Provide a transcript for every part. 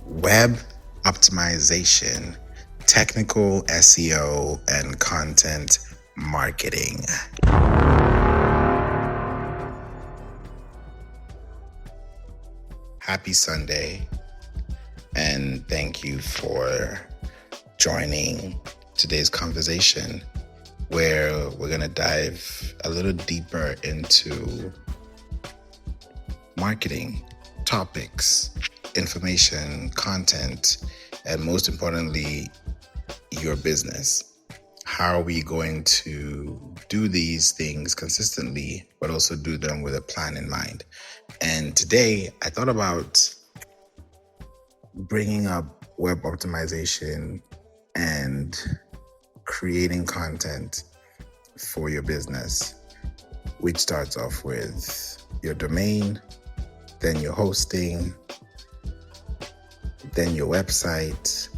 web optimization, technical SEO, and content marketing. Happy Sunday, and thank you for joining today's conversation, where we're going to dive a little deeper into marketing topics, information, content, and most importantly, your business. How are we going to do these things consistently, but also do them with a plan in mind? And today I thought about bringing up web optimization and creating content for your business, which starts off with your domain, then your hosting, then your website.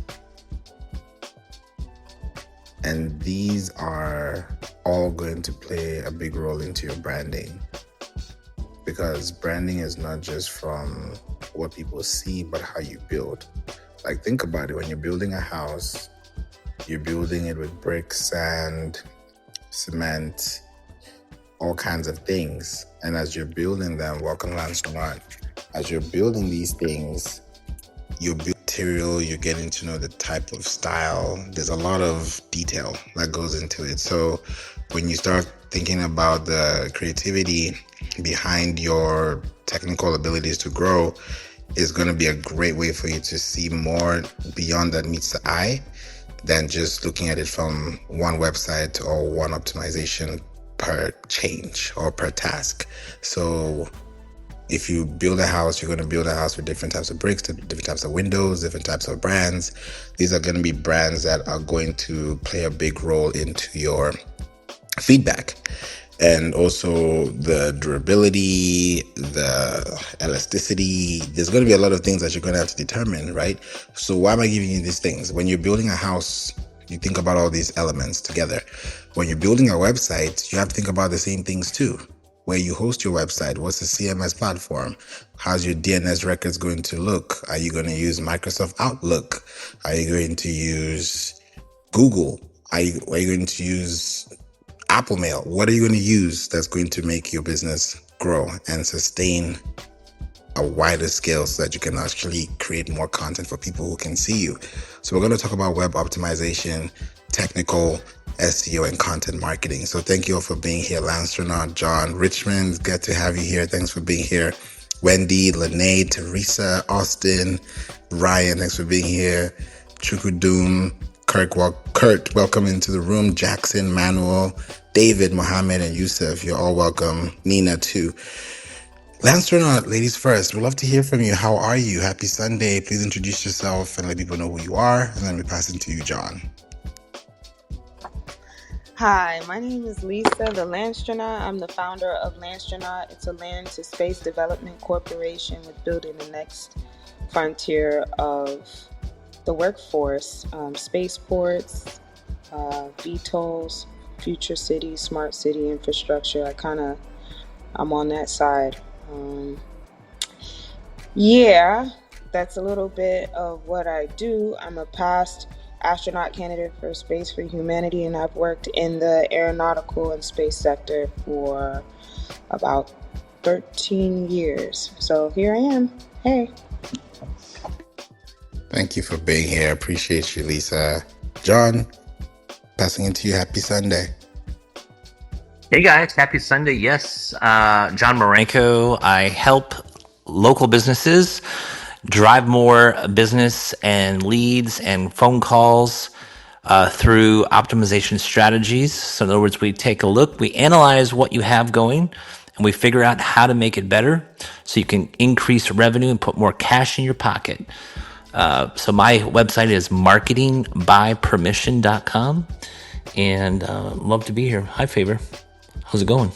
And these are all going to play a big role into your branding, because branding is not just from what people see, but how you build. Like, think about it. When you're building a house, you're building it with bricks, sand, cement, all kinds of things. And as you're building them, welcome Lance Lamont, as you're building these things, you build material, you're getting to know the type of style. There's a lot of detail that goes into it. So when you start thinking about the creativity behind your technical abilities to grow, is going to be a great way for you to see more beyond that meets the eye than just looking at it from one website or one optimization per change or per task. So if you build a house, you're going to build a house with different types of bricks, different types of windows, different types of brands. These are going to be brands that are going to play a big role into your feedback. And also the durability, the elasticity. There's going to be a lot of things that you're going to have to determine, right? So why am I giving you these things? When you're building a house, you think about all these elements together. When you're building a website, you have to think about the same things too. Where you host your website, what's the CMS platform? How's your DNS records going to look? Are you going to use Microsoft Outlook? Are you going to use Google? Are you going to use Apple Mail? What are you going to use that's going to make your business grow and sustain a wider scale so that you can actually create more content for people who can see you? So we're going to talk about web optimization, technical SEO, and content marketing. So thank you all for being here. Lance Renaud, John, Richmond, good to have you here. Thanks for being here. Wendy, Lene, Teresa, Austin, Ryan, thanks for being here. Chukudum, Kurt, welcome into the room. Jackson, Manuel, David, Mohammed, and Yusuf, you're all welcome. Nina, too. Lance Renaud, ladies first. We'd love to hear from you. How are you? Happy Sunday. Please introduce yourself and let people know who you are, and then we pass it to you, John. Hi, my name is Lisa, the Landstronaut. I'm the founder of Landstronaut. It's a land to space development corporation with building the next frontier of the workforce, spaceports, VTOLs, future city, smart city infrastructure. I'm on that side. That's a little bit of what I do. I'm a past astronaut candidate for Space for Humanity, and I've worked in the aeronautical and space sector for about 13 years. So here I am. Hey. Thank you for being here. Appreciate you, Lisa. John, passing it to you. Happy Sunday. Hey guys, happy Sunday. Yes, John Marenko. I help local businesses drive more business and leads and phone calls through optimization strategies. So in other words, we take a look, we analyze what you have going, and we figure out how to make it better so you can increase revenue and put more cash in your pocket. So my website is marketingbypermission.com, and love to be here. Hi, Favour. How's it going?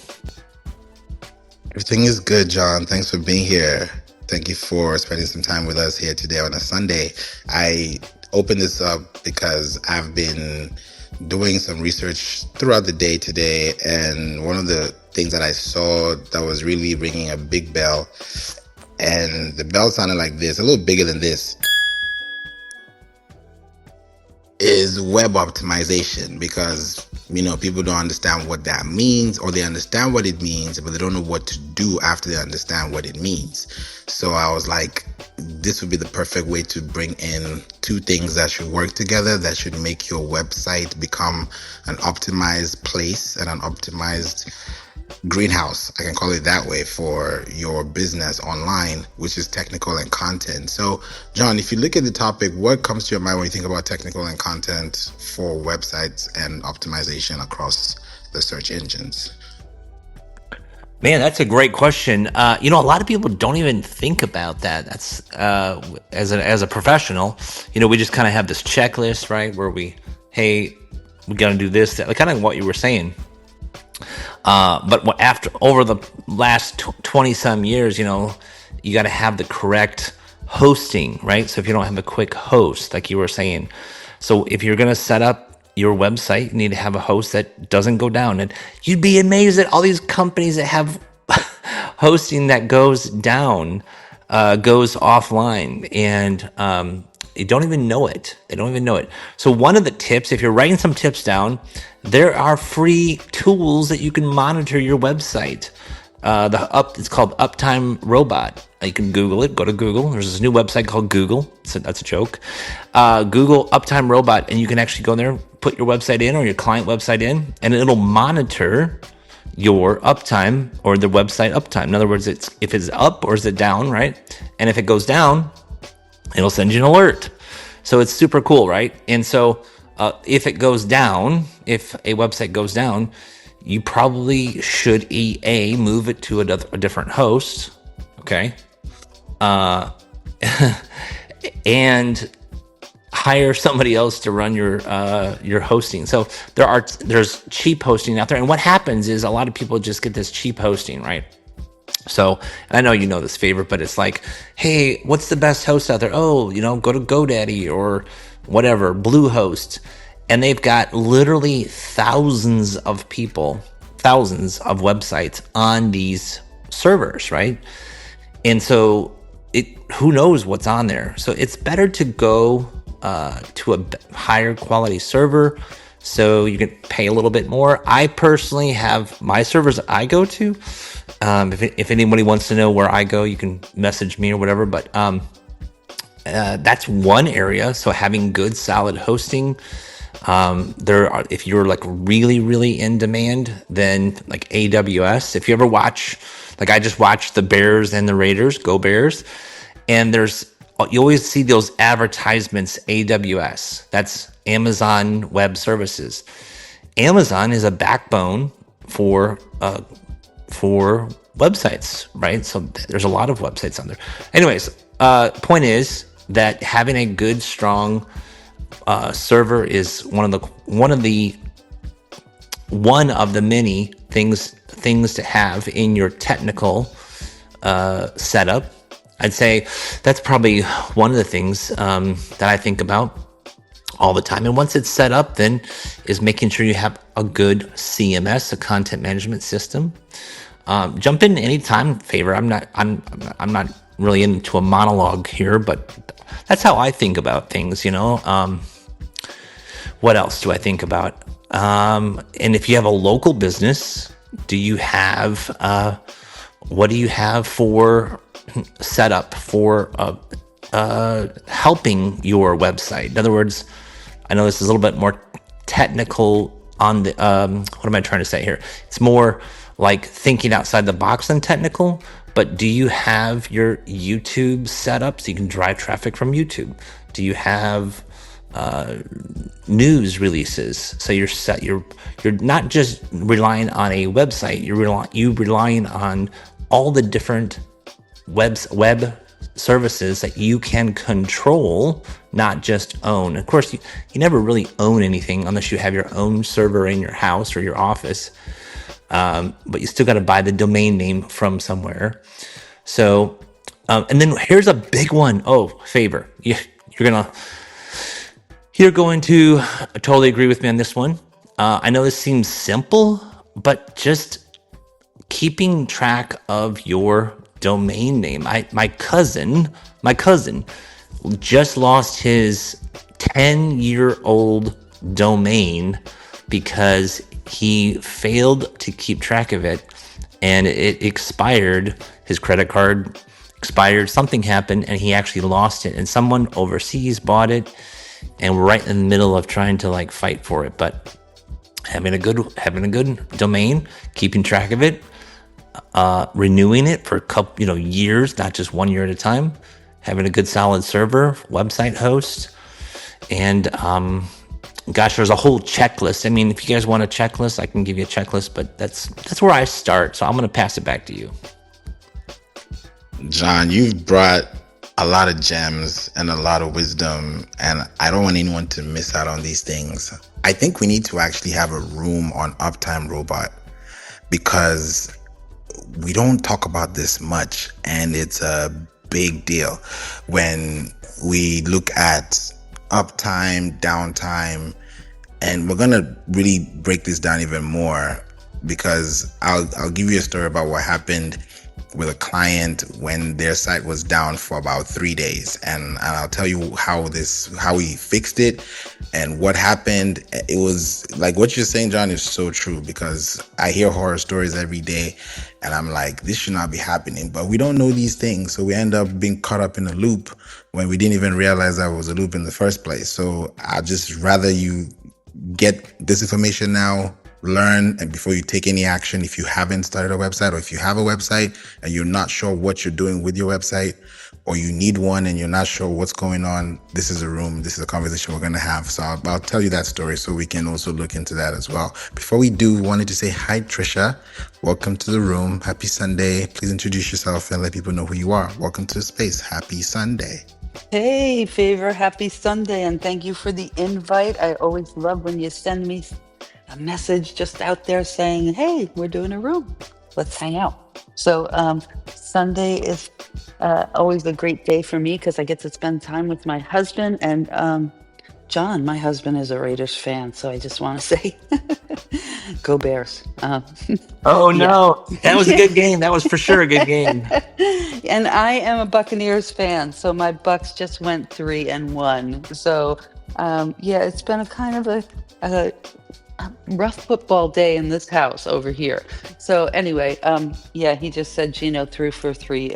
Everything is good, John. Thanks for being here. Thank you for spending some time with us here today on a Sunday. I opened this up because I've been doing some research throughout the day today, and one of the things that I saw that was really ringing a big bell, and the bell sounded like this, a little bigger than this. is web optimization, because people don't understand what that means, or they understand what it means but they don't know what to do after they understand what it means. So I was like, this would be the perfect way to bring in two things that should work together, that should make your website become an optimized place and an optimized greenhouse, I can call it that way, for your business online, which is technical and content. So, John, if you look at the topic, what comes to your mind when you think about technical and content for websites and optimization across the search engines? Man, that's a great question. A lot of people don't even think about that. That's as a professional, we just kind of have this checklist, right? Where hey, we got to do this, that, like kind of what you were saying. But over the last 20 some years, you got to have the correct hosting, right? So if you don't have a quick host, like you were saying, so if you're going to set up your website, you need to have a host that doesn't go down. And you'd be amazed at all these companies that have hosting that goes down, goes offline, and they don't even know it. So one of the tips, if you're writing some tips down, there are free tools that you can monitor your website. It's called Uptime Robot. You can Google it. Go to Google. There's this new website called Google. That's a joke. Google Uptime Robot, and you can actually go there, put your website in or your client website in, and it'll monitor your uptime or the website uptime. In other words, if it's up or is it down, right? And if it goes down, it'll send you an alert. So it's super cool, right? And so if it goes down, if a website goes down, you probably should move it to a different host, okay? And hire somebody else to run your hosting. So there's cheap hosting out there, and what happens is a lot of people just get this cheap hosting, right? So, and I know you know this, Favour, but it's like, hey, what's the best host out there? Oh, go to GoDaddy or whatever, Bluehost. And they've got literally thousands of websites on these servers, right? And so who knows what's on there? So it's better to go to a higher quality server, so you can pay a little bit more. I personally have my servers I go to. If anybody wants to know where I go, you can message me or whatever. But that's one area. So having good, solid hosting. If you're like really, really in demand, then like AWS. If you ever watch, like I just watched the Bears and the Raiders, go Bears, and you always see those advertisements, AWS. That's Amazon Web Services. Amazon is a backbone for websites, right? So there's a lot of websites on there. Anyways, point is that having a good, strong server is one of the many things to have in your technical setup. I'd say that's probably one of the things that I think about all the time. And once it's set up, then is making sure you have a good CMS, a content management system. Jump in anytime, Favour. I'm not really into a monologue here, but that's how I think about things. What else do I think about? And if you have a local business, what do you have for setup for helping your website? In other words, I know this is a little bit more technical on the, what am I trying to say here? It's more like thinking outside the box than technical, but do you have your YouTube set up so you can drive traffic from YouTube? Do you have news releases? So you're not just relying on a website, you're relying on all the different web services that you can control, not just own. Of course, you never really own anything unless you have your own server in your house or your office. But you still got to buy the domain name from somewhere. So, and then here's a big one. Oh, Favour, you're going to totally agree with me on this one. I know this seems simple, but just keeping track of your domain name. My cousin just lost his 10-year-old domain because he failed to keep track of it, and it expired. His credit card expired, something happened, and he actually lost it, and someone overseas bought it, and we're right in the middle of trying to like fight for it. But having a good domain, keeping track of it, renewing it for a couple, years, not just 1 year at a time, having a good solid server, website host, and gosh, there's a whole checklist. I mean, if you guys want a checklist, I can give you a checklist, but that's where I start. So I'm going to pass it back to you. John, you've brought a lot of gems and a lot of wisdom, and I don't want anyone to miss out on these things. I think we need to actually have a room on Uptime Robot, because we don't talk about this much, and it's a big deal when we look at uptime, downtime, and we're gonna really break this down even more, because I'll give you a story about what happened with a client when their site was down for about 3 days, and I'll tell you how we fixed it and what happened. It was like what you're saying, John, is so true, because I hear horror stories every day and I'm like, this should not be happening, but we don't know these things, so we end up being caught up in a loop when we didn't even realize that it was a loop in the first place. So I'd just rather you get this information now, learn, and before you take any action, if you haven't started a website, or if you have a website and you're not sure what you're doing with your website, or you need one and you're not sure what's going on, this is a conversation we're going to have. So I'll tell you that story so we can also look into that as well. Before we do, we wanted to say hi, Trisha. Welcome to the room. Happy Sunday. Please introduce yourself and let people know who you are. Welcome to the space. Happy Sunday. Hey, Favour, happy Sunday, and thank you for the invite. I always love when you send me a message just out there saying, hey, we're doing a room. Let's hang out. So, Sunday is always a great day for me because I get to spend time with my husband. And John, my husband, is a Raiders fan. So I just want to say, go Bears. Oh Yeah. no, that was a good game. That was for sure a good game. And I am a Buccaneers fan, so my Bucks just went 3-1. So, yeah, it's been a kind of a rough football day in this house over here. So anyway, yeah, he just said Gino threw for 3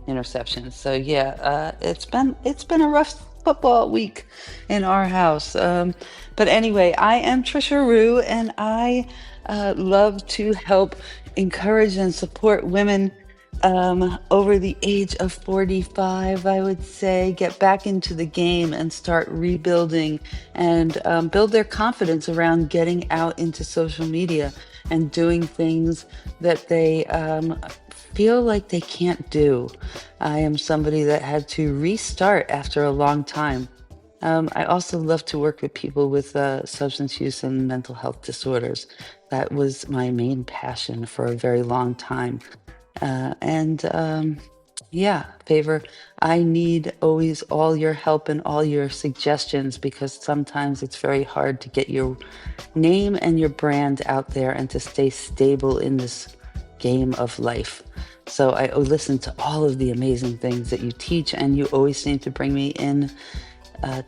interceptions. So yeah, it's been a rough football week in our house. But anyway, I am Trisha Rue, and I love to help encourage and support women over the age of 45, I would say, get back into the game and start rebuilding and build their confidence around getting out into social media and doing things that they feel like they can't do. I am somebody that had to restart after a long time. I also love to work with people with substance use and mental health disorders. That was my main passion for a very long time. And yeah, Favor, I need always all your help and all your suggestions because sometimes it's very hard to get your name and your brand out there and to stay stable in this game of life. So I listen to all of the amazing things that you teach, and you always seem to bring me in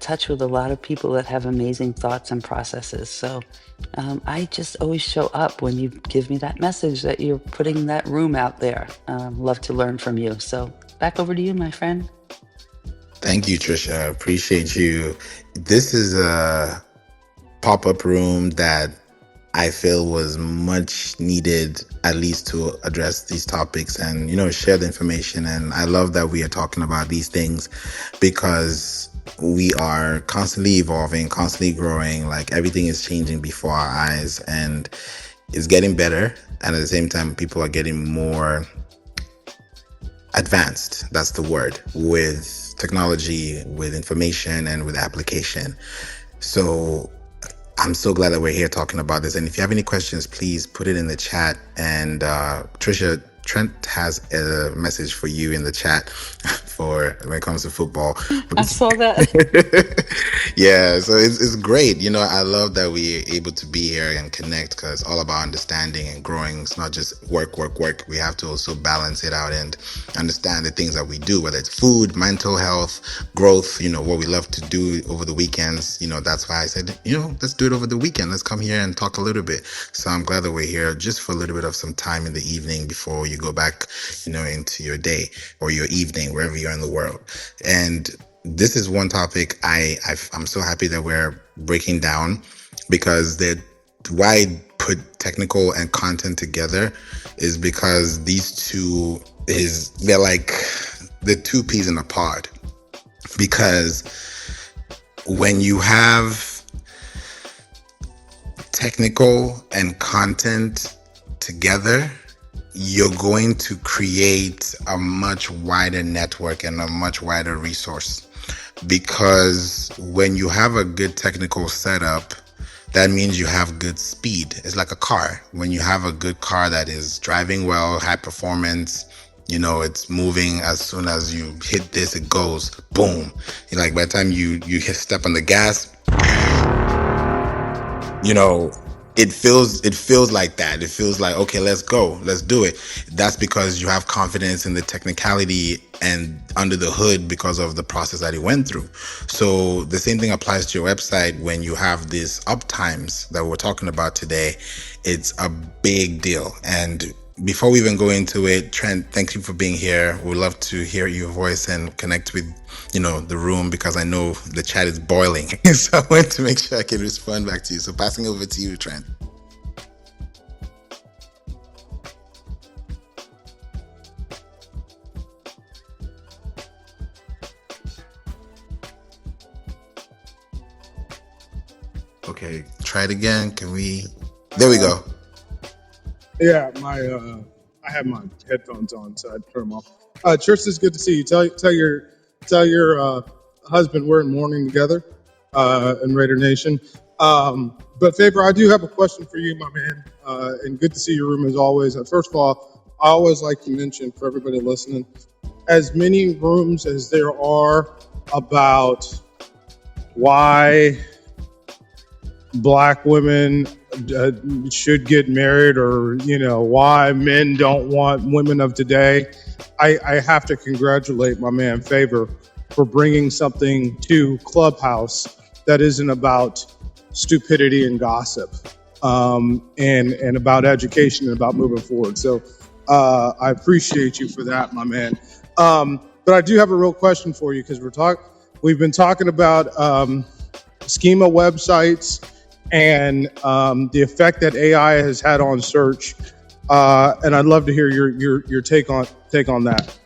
touch with a lot of people that have amazing thoughts and processes. So I just always show up when you give me that message that you're putting that room out there. Love to learn from you. So back over to you, my friend. Thank you, Trisha. I appreciate you. This is a pop-up room that I feel was much needed, at least to address these topics and, share the information. And I love that we are talking about these things because we are constantly evolving, constantly growing. Like everything is changing before our eyes and it's getting better. And at the same time, people are getting more advanced. That's the word, with technology, with information, and with application. So I'm so glad that we're here talking about this. And if you have any questions, please put it in the chat. And Trisha, Trent has a message for you in the chat for when it comes to football. I saw that. Yeah, so it's great. I love that we're able to be here and connect because it's all about understanding and growing. It's not just work, work, work. We have to also balance it out and understand the things that we do, whether it's food, mental health, growth, what we love to do over the weekends. That's why I said, let's do it over the weekend. Let's come here and talk a little bit. So I'm glad that we're here just for a little bit of some time in the evening before you go back, into your day or your evening, wherever you're in the world. And this is one topic I'm so happy that we're breaking down because why I put technical and content together is because these two they're like the two peas in a pod. Because when you have technical and content together, you're going to create a much wider network and a much wider resource. Because when you have a good technical setup, that means you have good speed. It's like a car. When you have a good car that is driving well, high performance, it's moving. As soon as you hit this, it goes boom. Like by the time you hit step on the gas, it feels like that. It feels like, okay, let's go, let's do it. That's because you have confidence in the technicality and under the hood because of the process that it went through. So the same thing applies to your website. When you have these uptimes that we're talking about today, it's a big deal. And before we even go into it, Trent, thank you for being here. We'd love to hear your voice and connect with the room, because I know the chat is boiling. So I want to make sure I can respond back to you. So passing over to you, Trent. Okay, try it again. There we go. Yeah, I have my headphones on, so I'd turn them off. Tristan, it's good to see you. Tell your husband we're in mourning together, in Raider Nation. But Favour, I do have a question for you, my man. And good to see your room as always. First of all, I always like to mention for everybody listening, as many rooms as there are about why Black women should get married, or why men don't want women of today, I have to congratulate my man Favour for bringing something to Clubhouse that isn't about stupidity and gossip, and about education and about moving forward. So I appreciate you for that, my man. But I do have a real question for you, because we've been talking about schema websites and the effect that AI has had on search, and I'd love to hear your take on that.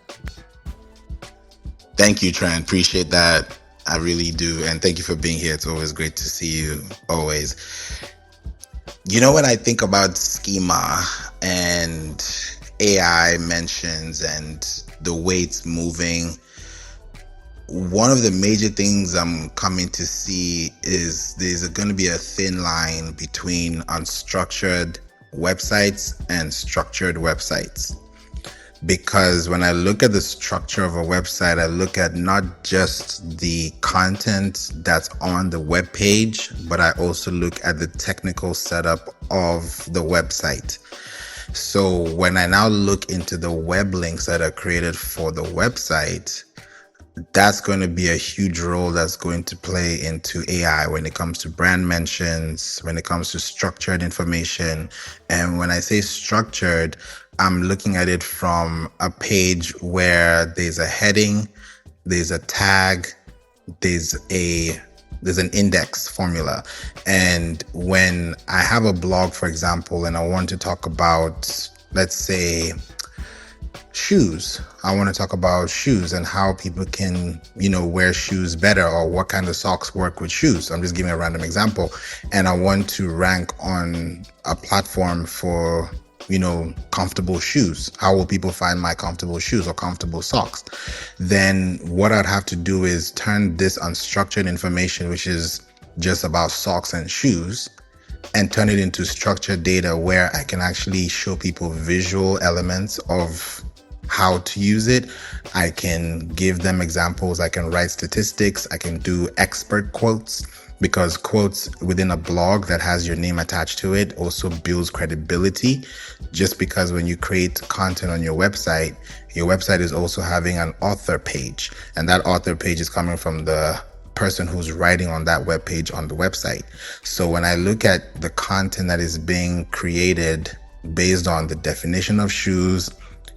Thank you, Trent. Appreciate that. I really do. And thank you for being here. It's always great to see you, always. When I think about schema and AI mentions and the way it's moving, one of the major things I'm coming to see is there's going to be a thin line between unstructured websites and structured websites. Because when I look at the structure of a website, I look at not just the content that's on the web page, but I also look at the technical setup of the website. So when I now look into the web links that are created for the website, that's going to be a huge role that's going to play into AI when it comes to brand mentions, when it comes to structured information. And when I say structured, I'm looking at it from a page where there's a heading, there's a tag, there's an index formula. And when I have a blog, for example, and I want to talk about, let's say, shoes. I want to talk about shoes and how people can, wear shoes better, or what kind of socks work with shoes. I'm just giving a random example. And I want to rank on a platform for, comfortable shoes. How will people find my comfortable shoes or comfortable socks? Then what I'd have to do is turn this unstructured information, which is just about socks and shoes, and turn it into structured data where I can actually show people visual elements of how to use it. I can give them examples. I can write statistics. I can do expert quotes, because quotes within a blog that has your name attached to it also builds credibility. Just because when you create content on your website is also having an author page, and that author page is coming from the person who's writing on that web page on the website. So when I look at the content that is being created based on the definition of shoes,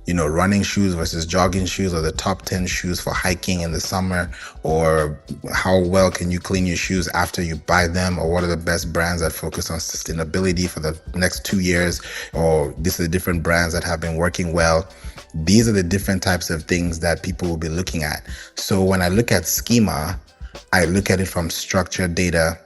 running shoes versus jogging shoes, or the top 10 shoes for hiking in the summer, or how well can you clean your shoes after you buy them, or what are the best brands that focus on sustainability for the next 2 years, or these are the different brands that have been working well. These are the different types of things that people will be looking at. So when I look at schema, I look at it from structured data,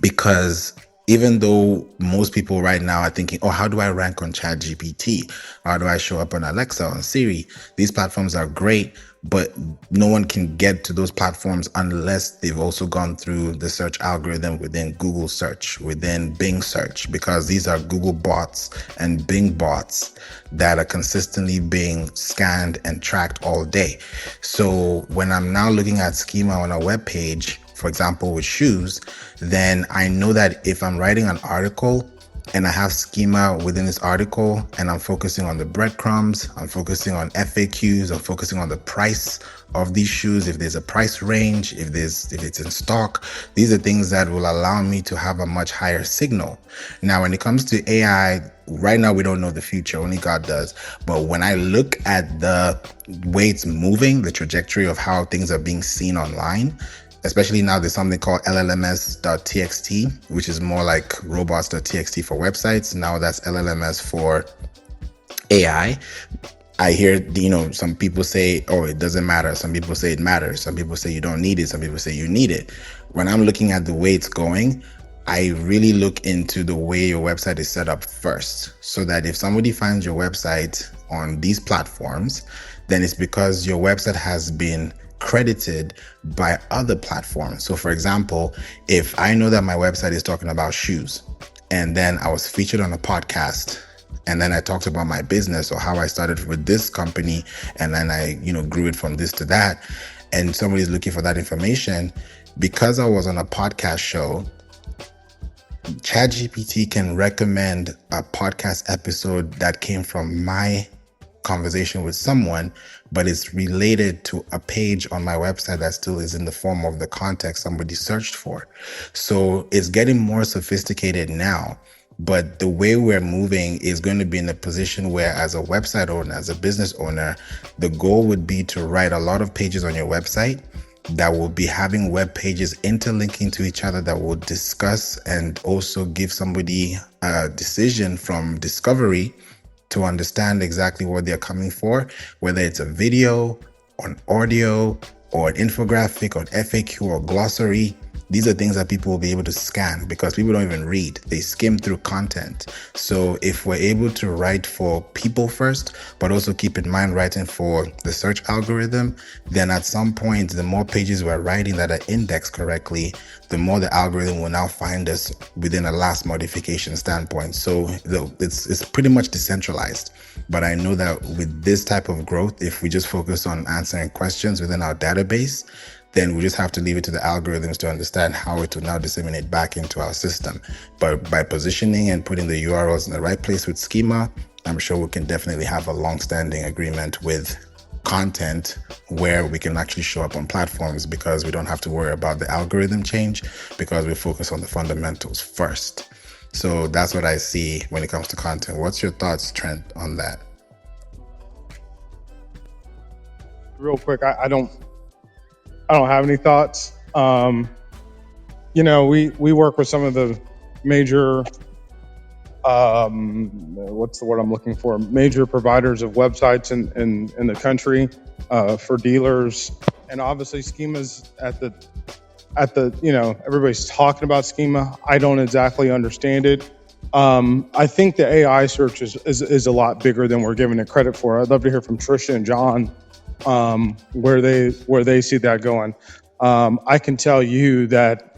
because even though most people right now are thinking, oh, how do I rank on ChatGPT? How do I show up on Alexa, on Siri? These platforms are great, but no one can get to those platforms unless they've also gone through the search algorithm within Google search, within Bing search, because these are Google bots and Bing bots that are consistently being scanned and tracked all day. So when I'm now looking at schema on a web page, for example, with shoes, then I know that if I'm writing an article and I have schema within this article and I'm focusing on the breadcrumbs, I'm focusing on FAQs, I'm focusing on the price of these shoes, if there's a price range, if it's in stock, these are things that will allow me to have a much higher signal. Now, when it comes to AI, right now we don't know the future, only God does. But when I look at the way it's moving, the trajectory of how things are being seen online, especially now there's something called LLMS.txt, which is more like robots.txt for websites. Now that's LLMS for AI. I hear, some people say, oh, it doesn't matter. Some people say it matters. Some people say you don't need it. Some people say you need it. When I'm looking at the way it's going, I really look into the way your website is set up first, so that if somebody finds your website on these platforms, then it's because your website has been credited by other platforms. So for example, if I know that my website is talking about shoes, and then I was featured on a podcast, and then I talked about my business or how I started with this company, and then I, grew it from this to that, and somebody's looking for that information, because I was on a podcast show, ChatGPT can recommend a podcast episode that came from my conversation with someone, but it's related to a page on my website that still is in the form of the context somebody searched for. So it's getting more sophisticated now, but the way we're moving is going to be in a position where, as a website owner, as a business owner, the goal would be to write a lot of pages on your website that will be having web pages interlinking to each other, that will discuss and also give somebody a decision from discovery to understand exactly what they're coming for, whether it's a video, or an audio, or an infographic, or an FAQ, or glossary. These are things that people will be able to scan, because people don't even read. They skim through content. So if we're able to write for people first, but also keep in mind writing for the search algorithm, then at some point, the more pages we're writing that are indexed correctly, the more the algorithm will now find us within a last modification standpoint. So it's pretty much decentralized. But I know that with this type of growth, if we just focus on answering questions within our database, then we just have to leave it to the algorithms to understand how it will now disseminate back into our system. But by positioning and putting the URLs in the right place with schema, I'm sure we can definitely have a long-standing agreement with content where we can actually show up on platforms, because we don't have to worry about the algorithm change, because we focus on the fundamentals first. So that's what I see when it comes to content. What's your thoughts, Trent, on that? Real quick, I don't have any thoughts. We work with some of the major, what's the word I'm looking for? Major providers of websites in the country, for dealers. And obviously schema's at the, everybody's talking about schema. I don't exactly understand it. I think the AI search is a lot bigger than we're giving it credit for. I'd love to hear from Trisha and John, where they see that going. I can tell you that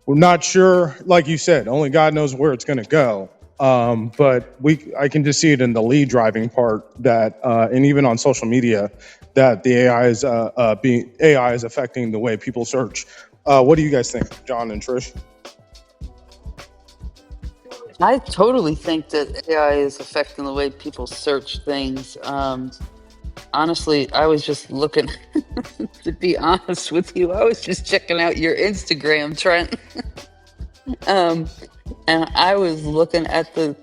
we're not sure, like you said, only God knows where it's going to go. But I can just see it in the lead driving part that, and even on social media, that the AI is affecting the way people search. What do you guys think, John and Trish? I totally think that AI is affecting the way people search things. Honestly, I was just looking, to be honest with you, I was just checking out your Instagram, Trent. And I was looking at the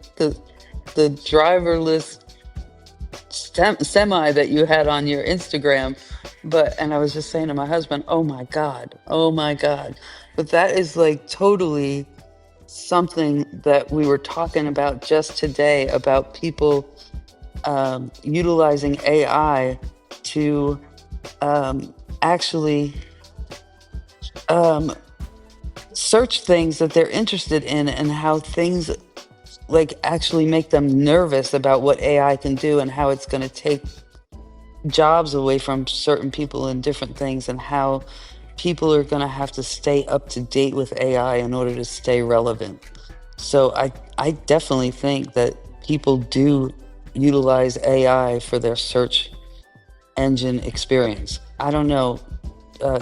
driverless semi that you had on your Instagram, and I was just saying to my husband, "Oh my God, oh my God!" But that is like totally something that we were talking about just today about people utilizing AI to actually search things that they're interested in, and how things like actually make them nervous about what AI can do and how it's going to take jobs away from certain people and different things, and how people are going to have to stay up to date with AI in order to stay relevant. So I definitely think that people do utilize AI for their search engine experience. I don't know.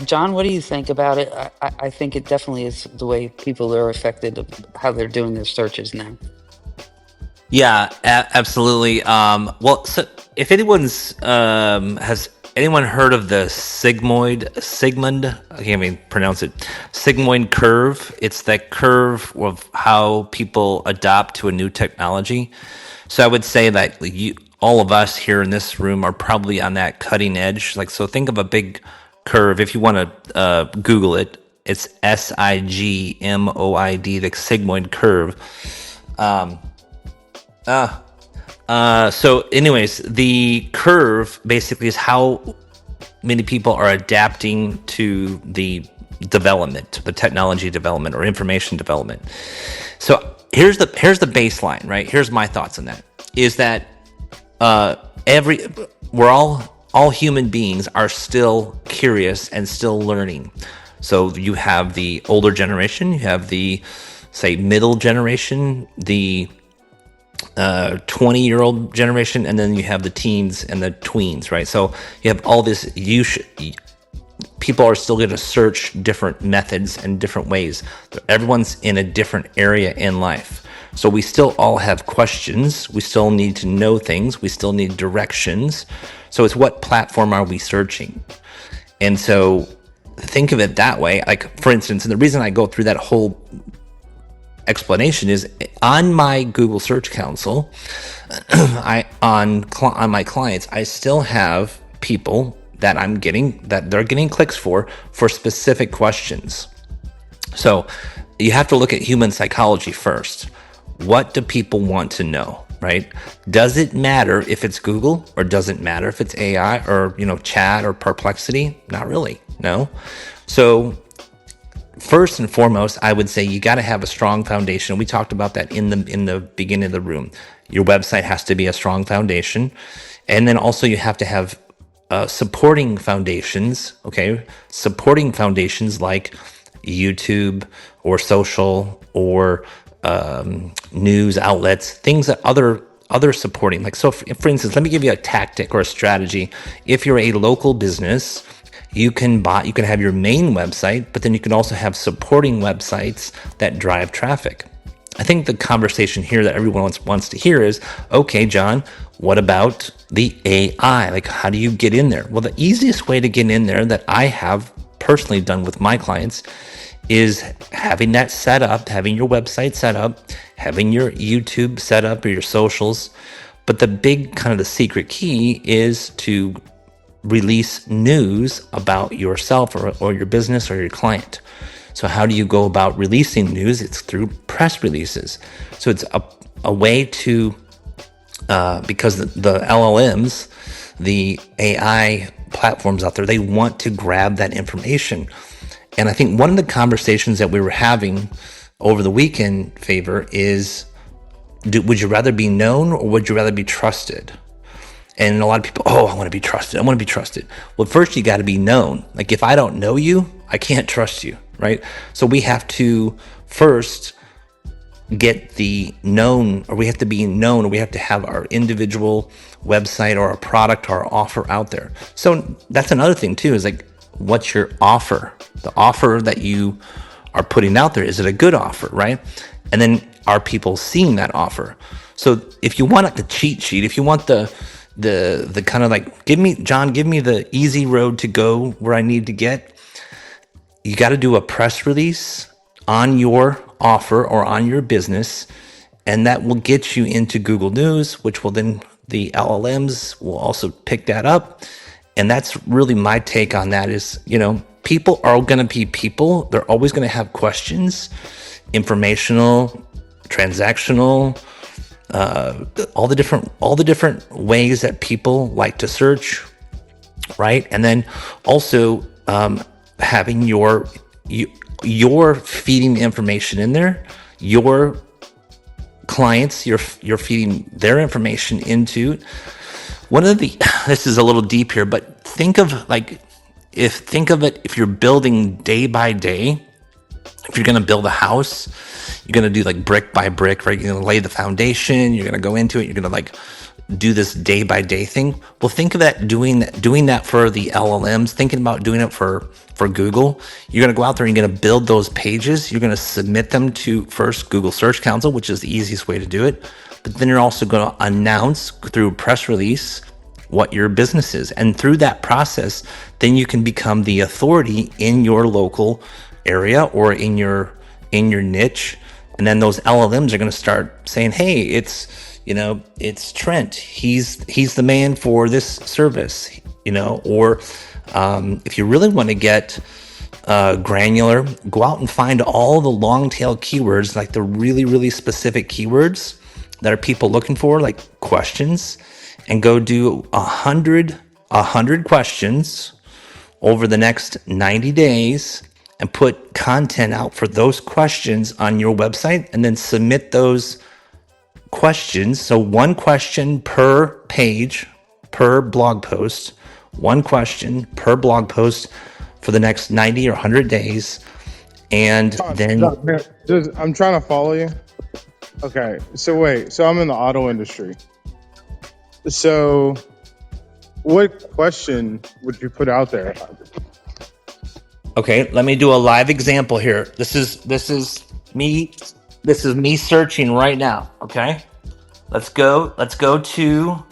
John, what do you think about it? I think it definitely is the way people are affected of how they're doing their searches now. Yeah, absolutely. Well, so if anyone's has anyone heard of the Sigmund? I can't even pronounce it. Sigmoid curve. It's that curve of how people adopt to a new technology. So I would say that all of us here in this room are probably on that cutting edge. Like, so think of a big curve. If you want to Google it, it's SIGMOID, the sigmoid curve. So anyways, the curve basically is how many people are adapting to the development, the technology development or information development. So here's the baseline, right? Here's my thoughts on that. Is that we're all human beings are still curious and still learning. So you have the older generation, you have the, say, middle generation, the 20-year-old generation, and then you have the teens and the tweens, right? So you have all this. People are still going to search different methods and different ways. Everyone's in a different area in life. So we still all have questions. We still need to know things. We still need directions. So it's what platform are we searching? And so think of it that way. Like, for instance, and the reason I go through that whole explanation is on my Google Search Console, on my clients, I still have people that they're getting clicks for specific questions. So you have to look at human psychology first. What do people want to know, right? Does it matter if it's Google, or does it matter if it's AI or, chat or Perplexity? Not really, no. So first and foremost, I would say you got to have a strong foundation. We talked about that in the beginning of the room. Your website has to be a strong foundation, and then also you have to have supporting foundations. Okay, supporting foundations like YouTube or social or news outlets, things that other supporting. Like, so for instance, let me give you a tactic or a strategy. If you're a local business, you can have your main website, but then you can also have supporting websites that drive traffic. I think the conversation here that everyone wants to hear is, okay, John, what about the AI? Like, how do you get in there? Well, the easiest way to get in there that I have personally done with my clients is having that set up, having your website set up, having your YouTube set up or your socials. But the big kind of the secret key is to release news about yourself or your business or your client. So how do you go about releasing news? It's through press releases. So it's a way to, because the LLMs, the AI platforms out there, they want to grab that information. And I think one of the conversations that we were having over the weekend, Favour, is would you rather be known or would you rather be trusted? And a lot of people, I want to be trusted. I want to be trusted. Well, first you got to be known. Like, if I don't know you, I can't trust you, right? So we have to first get the known, or we have to be known, or we have to have our individual website or a product or our offer out there. So that's another thing too, is like, what's your offer? The offer that you are putting out there, is it a good offer, right? And then are people seeing that offer? So if you want the cheat sheet, if you want the kind of like, give me the easy road to go where I need to get, you got to do a press release on your offer or on your business, and that will get you into Google News, which will then, the LLMs will also pick that up. And that's really my take on that is, people are going to be people. They're always going to have questions, informational, transactional, all the different ways that people like to search, right? And then also having your feeding the information in there, your clients, you're feeding their information into. One of the this is a little deep here, but think of it, if you're building day by day. If you're going to build a house, you're going to do like brick by brick, right? You're going to lay the foundation, you're going to go into it, you're going to like do this day by day thing. Well, think of that, doing that for the LLMs, thinking about doing it for Google. You're going to go out there and you're going to build those pages. You're going to submit them to first Google Search Console, which is the easiest way to do it. But then you're also going to announce through press release what your business is. And through that process, then you can become the authority in your local area or in your niche. And then those LLMs are going to start saying, hey, it's Trent. He's the man for this service, or if you really want to get granular, go out and find all the long tail keywords, like the really, really specific keywords that are people looking for, like questions, and go do 100 questions over the next 90 days and put content out for those questions on your website, and then submit those questions. So one question per page, per blog post, one question per blog post for the next 90 or 100 days. And then I'm trying to follow you. Okay, so wait, so I'm in the auto industry. So what question would you put out there? okay, let me do a live example here. This is me searching right now. Okay, let's go to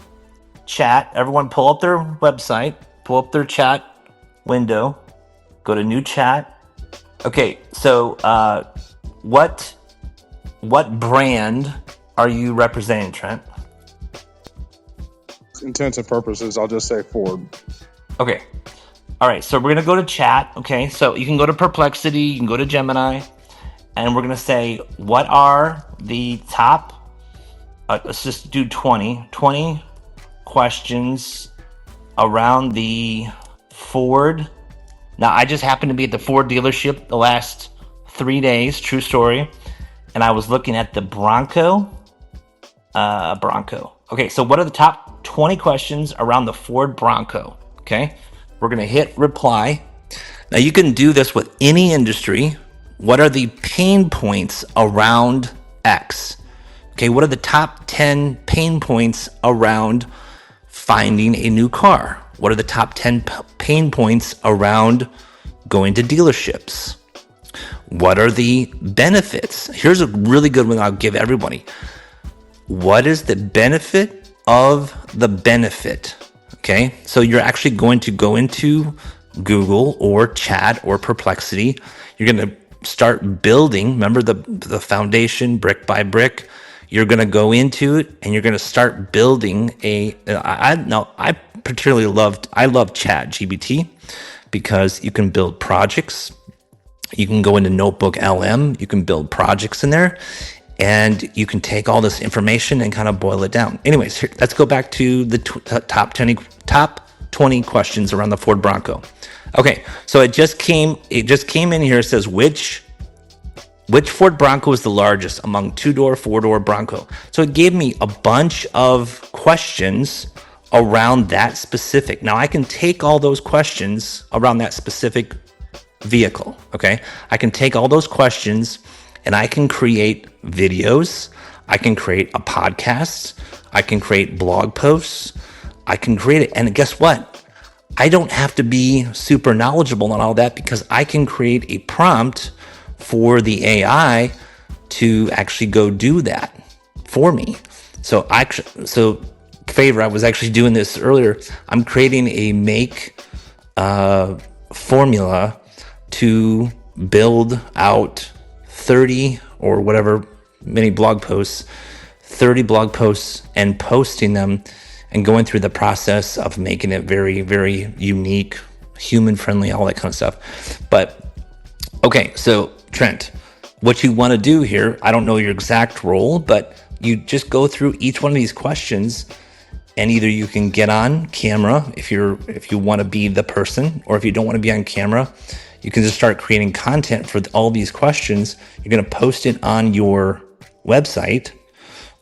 chat. Everyone pull up their website, pull up their chat window, go to new chat. Okay, so what brand are you representing, Trent? Intents and purposes, I'll just say Ford. Okay. All right, so we're going to go to chat. Okay, so you can go to Perplexity, you can go to Gemini, and we're going to say, what are the top, let's just do 20 questions around the Ford. Now, I just happened to be at the Ford dealership the last 3 days, true story, and I was looking at the Bronco. Okay, so what are the top 20 questions around the Ford Bronco? Okay, we're going to hit reply. Now, you can do this with any industry. What are the pain points around X? Okay, what are the top 10 pain points around finding a new car? What are the top 10 pain points around going to dealerships? What are the benefits? Here's a really good one I'll give everybody. What is the benefit of the benefit? Okay, so you're actually going to go into Google or Chat or Perplexity. You're going to start building. Remember the foundation, brick by brick. You're going to go into it and you're going to start building I particularly love Chat GPT because you can build projects. You can go into Notebook LM. You can build projects in there. And you can take all this information and kind of boil it down. Anyways, let's go back to the top 20 questions around the Ford Bronco. Okay, so it just came in here. It says which Ford Bronco is the largest among 2-door, 4-door Bronco. So it gave me a bunch of questions around that specific. Now I can take all those questions around that specific vehicle. Okay, I can take all those questions and I can create videos. I can create a podcast. I can create blog posts. I can create it. And guess what? I don't have to be super knowledgeable on all that because I can create a prompt for the AI to actually go do that for me. So Favour, I was actually doing this earlier. I'm creating a make formula to build out 30 or whatever many blog posts, 30 blog posts, and posting them and going through the process of making it very, very unique, human friendly, all that kind of stuff. But okay, so Trent, what you want to do here, I don't know your exact role, but you just go through each one of these questions, and either you can get on camera if you want to be the person, or if you don't want to be on camera, you can just start creating content for all these questions. You're going to post it on your website,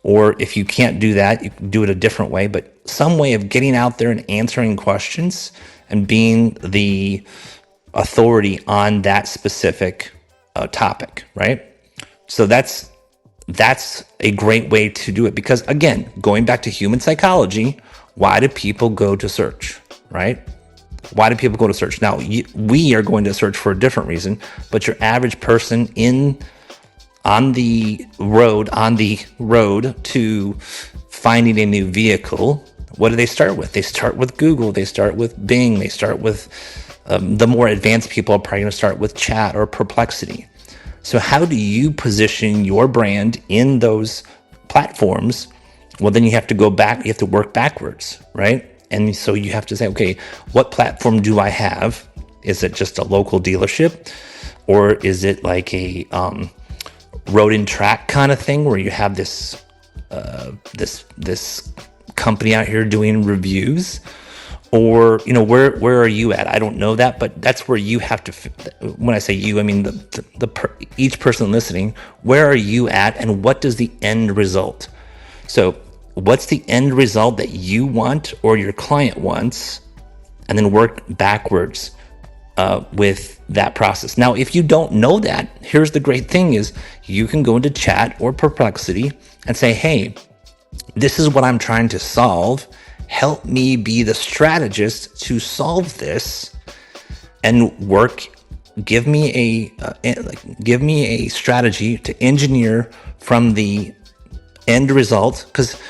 or if you can't do that, you can do it a different way, but some way of getting out there and answering questions and being the authority on that specific topic, right? So that's a great way to do it, because again, going back to human psychology, why do people go to search, right? Why do people go to search? Now, we are going to search for a different reason, but your average person on the road to finding a new vehicle, what do they start with? They start with Google, they start with Bing, they start with the more advanced people are probably going to start with Chat or Perplexity. So how do you position your brand in those platforms? Well, then you have to go back, you have to work backwards, right? And so you have to say, okay, what platform do I have? Is it just a local dealership? Or is it like a road and track kind of thing where you have this company out here doing reviews? Or, where are you at? I don't know that, but that's where you have to, when I say you, I mean each person listening, where are you at and what does the end result? So what's the end result that you want or your client wants, and then work backwards with that process. Now, if you don't know that, here's the great thing is you can go into Chat or Perplexity and say, hey, this is what I'm trying to solve. Help me be the strategist to solve this, and give me a strategy to engineer from the end result. Because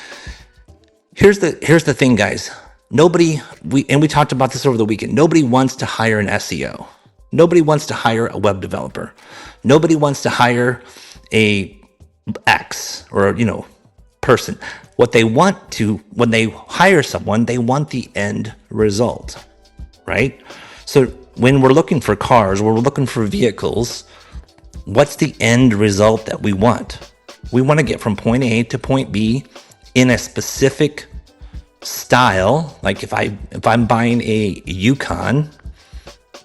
here's the thing, guys. We talked about this over the weekend. Nobody wants to hire an SEO. Nobody wants to hire a web developer. Nobody wants to hire a X or person. What they want to, when they hire someone, they want the end result, right? So when we're looking for cars, when we're looking for vehicles, what's the end result that we want? We want to get from point A to point B in a specific style. Like if I'm buying a Yukon,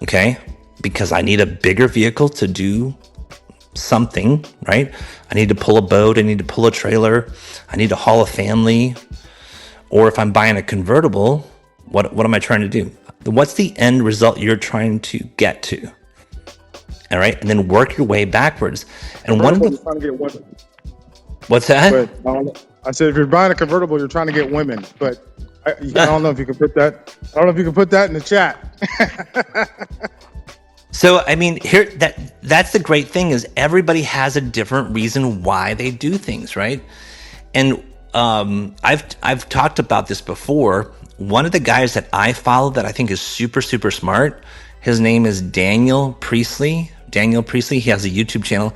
okay, because I need a bigger vehicle to do something, right? I need to pull a boat, I need to pull a trailer, I need to haul a family. Or if I'm buying a convertible, what am I trying to do? What's the end result you're trying to get to? All right, and then work your way backwards. And one of the, trying to get women. What's that? But I said, if you're buying a convertible, you're trying to get women. But I don't know if you can put that. I don't know if you can put that in the chat. So, I mean, that's the great thing is everybody has a different reason why they do things, right? And I've talked about this before. One of the guys that I follow that I think is super, super smart, his name is Daniel Priestley. Daniel Priestley, he has a YouTube channel.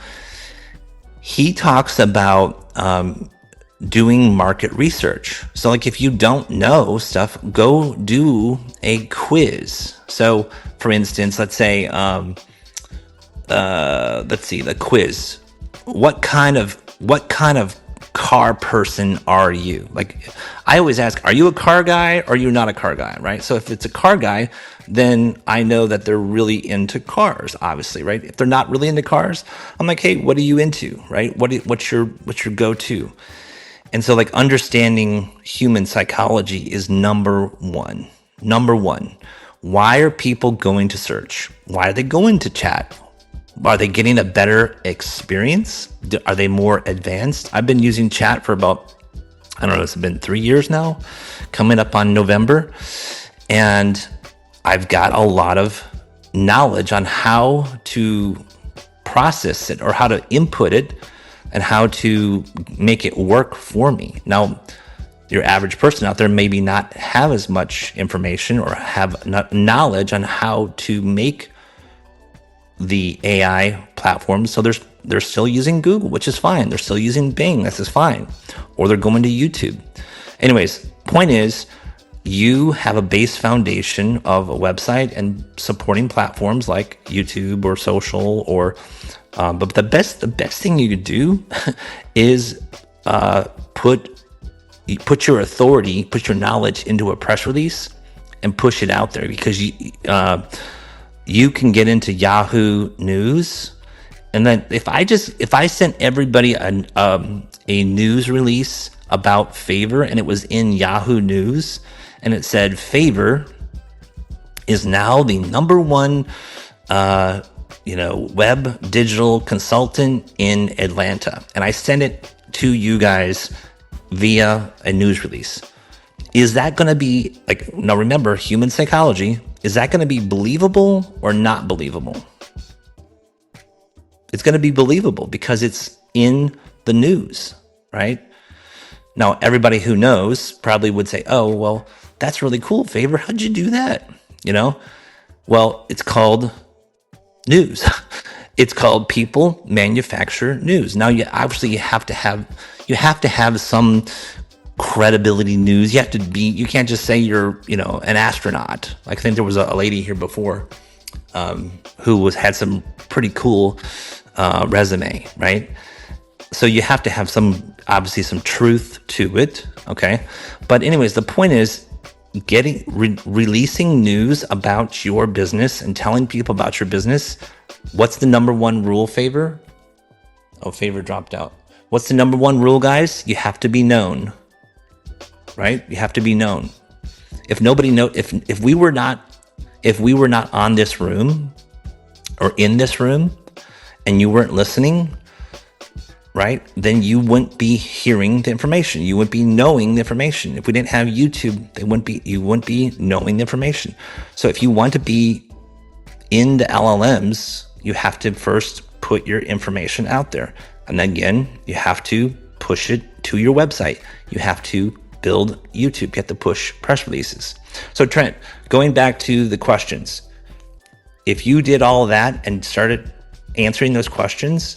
He talks about doing market research. So like if you don't know stuff, go do a quiz. So for instance, let's say, let's see, the quiz. What kind of car person are you? Like I always ask, are you a car guy or are you not a car guy, right? So if it's a car guy, then I know that they're really into cars, obviously, right? If they're not really into cars, I'm like, hey, what are you into, right? What's your go-to? And so like understanding human psychology is number one. Number one, why are people going to search? Why are they going to Chat? Are they getting a better experience? Are they more advanced? I've been using chat for about, I don't know, it's been 3 years now, coming up on November. And I've got a lot of knowledge on how to process it or how to input it and how to make it work for me. Now, your average person out there maybe not have as much information or have knowledge on how to make the AI platforms. So they're still using Google, which is fine. They're still using Bing, this is fine. Or they're going to YouTube. Anyways, point is, you have a base foundation of a website and supporting platforms like YouTube or social, or but the best thing you could do is put your authority, put your knowledge into a press release and push it out there, because you can get into Yahoo News. And then if I sent everybody a news release about Favour and it was in Yahoo News and it said Favour is now the #1 web digital consultant in Atlanta, and I sent it to you guys via a news release, is that going to be like, now remember, human psychology, is that going to be believable or not believable? It's going to be believable because it's in the news, right? Now, everybody who knows probably would say, oh, well, that's really cool, Favour. How'd you do that? Well, it's called news. It's called people manufacture news. Now, you have to have some credibility news. You can't just say you're, an astronaut. I think there was a lady here before who had some pretty cool resume, right? So you have to have obviously some truth to it, okay? But anyways, the point is releasing news about your business and telling people about your business. What's the #1 rule, Favour? Oh, Favour dropped out. What's the #1 rule, guys? You have to be known, right? You have to be known. If nobody know, if we were not on this room or in this room and you weren't listening, right, then you wouldn't be hearing the information. You wouldn't be knowing the information. If we didn't have YouTube, you wouldn't be knowing the information. So if you want to be in the LLMs, you have to first put your information out there. And again, you have to push it to your website. You have to build YouTube. You have to push press releases. So Trent, going back to the questions, if you did all of that and started answering those questions,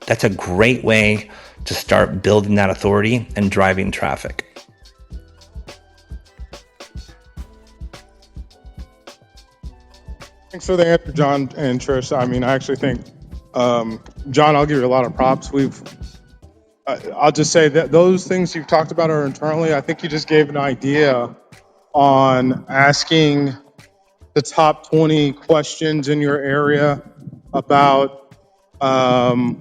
that's a great way to start building that authority and driving traffic. Thanks for the answer, John and Trish. I mean, I actually think, John, I'll give you a lot of props. I'll just say that those things you've talked about are internally. I think you just gave an idea on asking the top 20 questions in your area about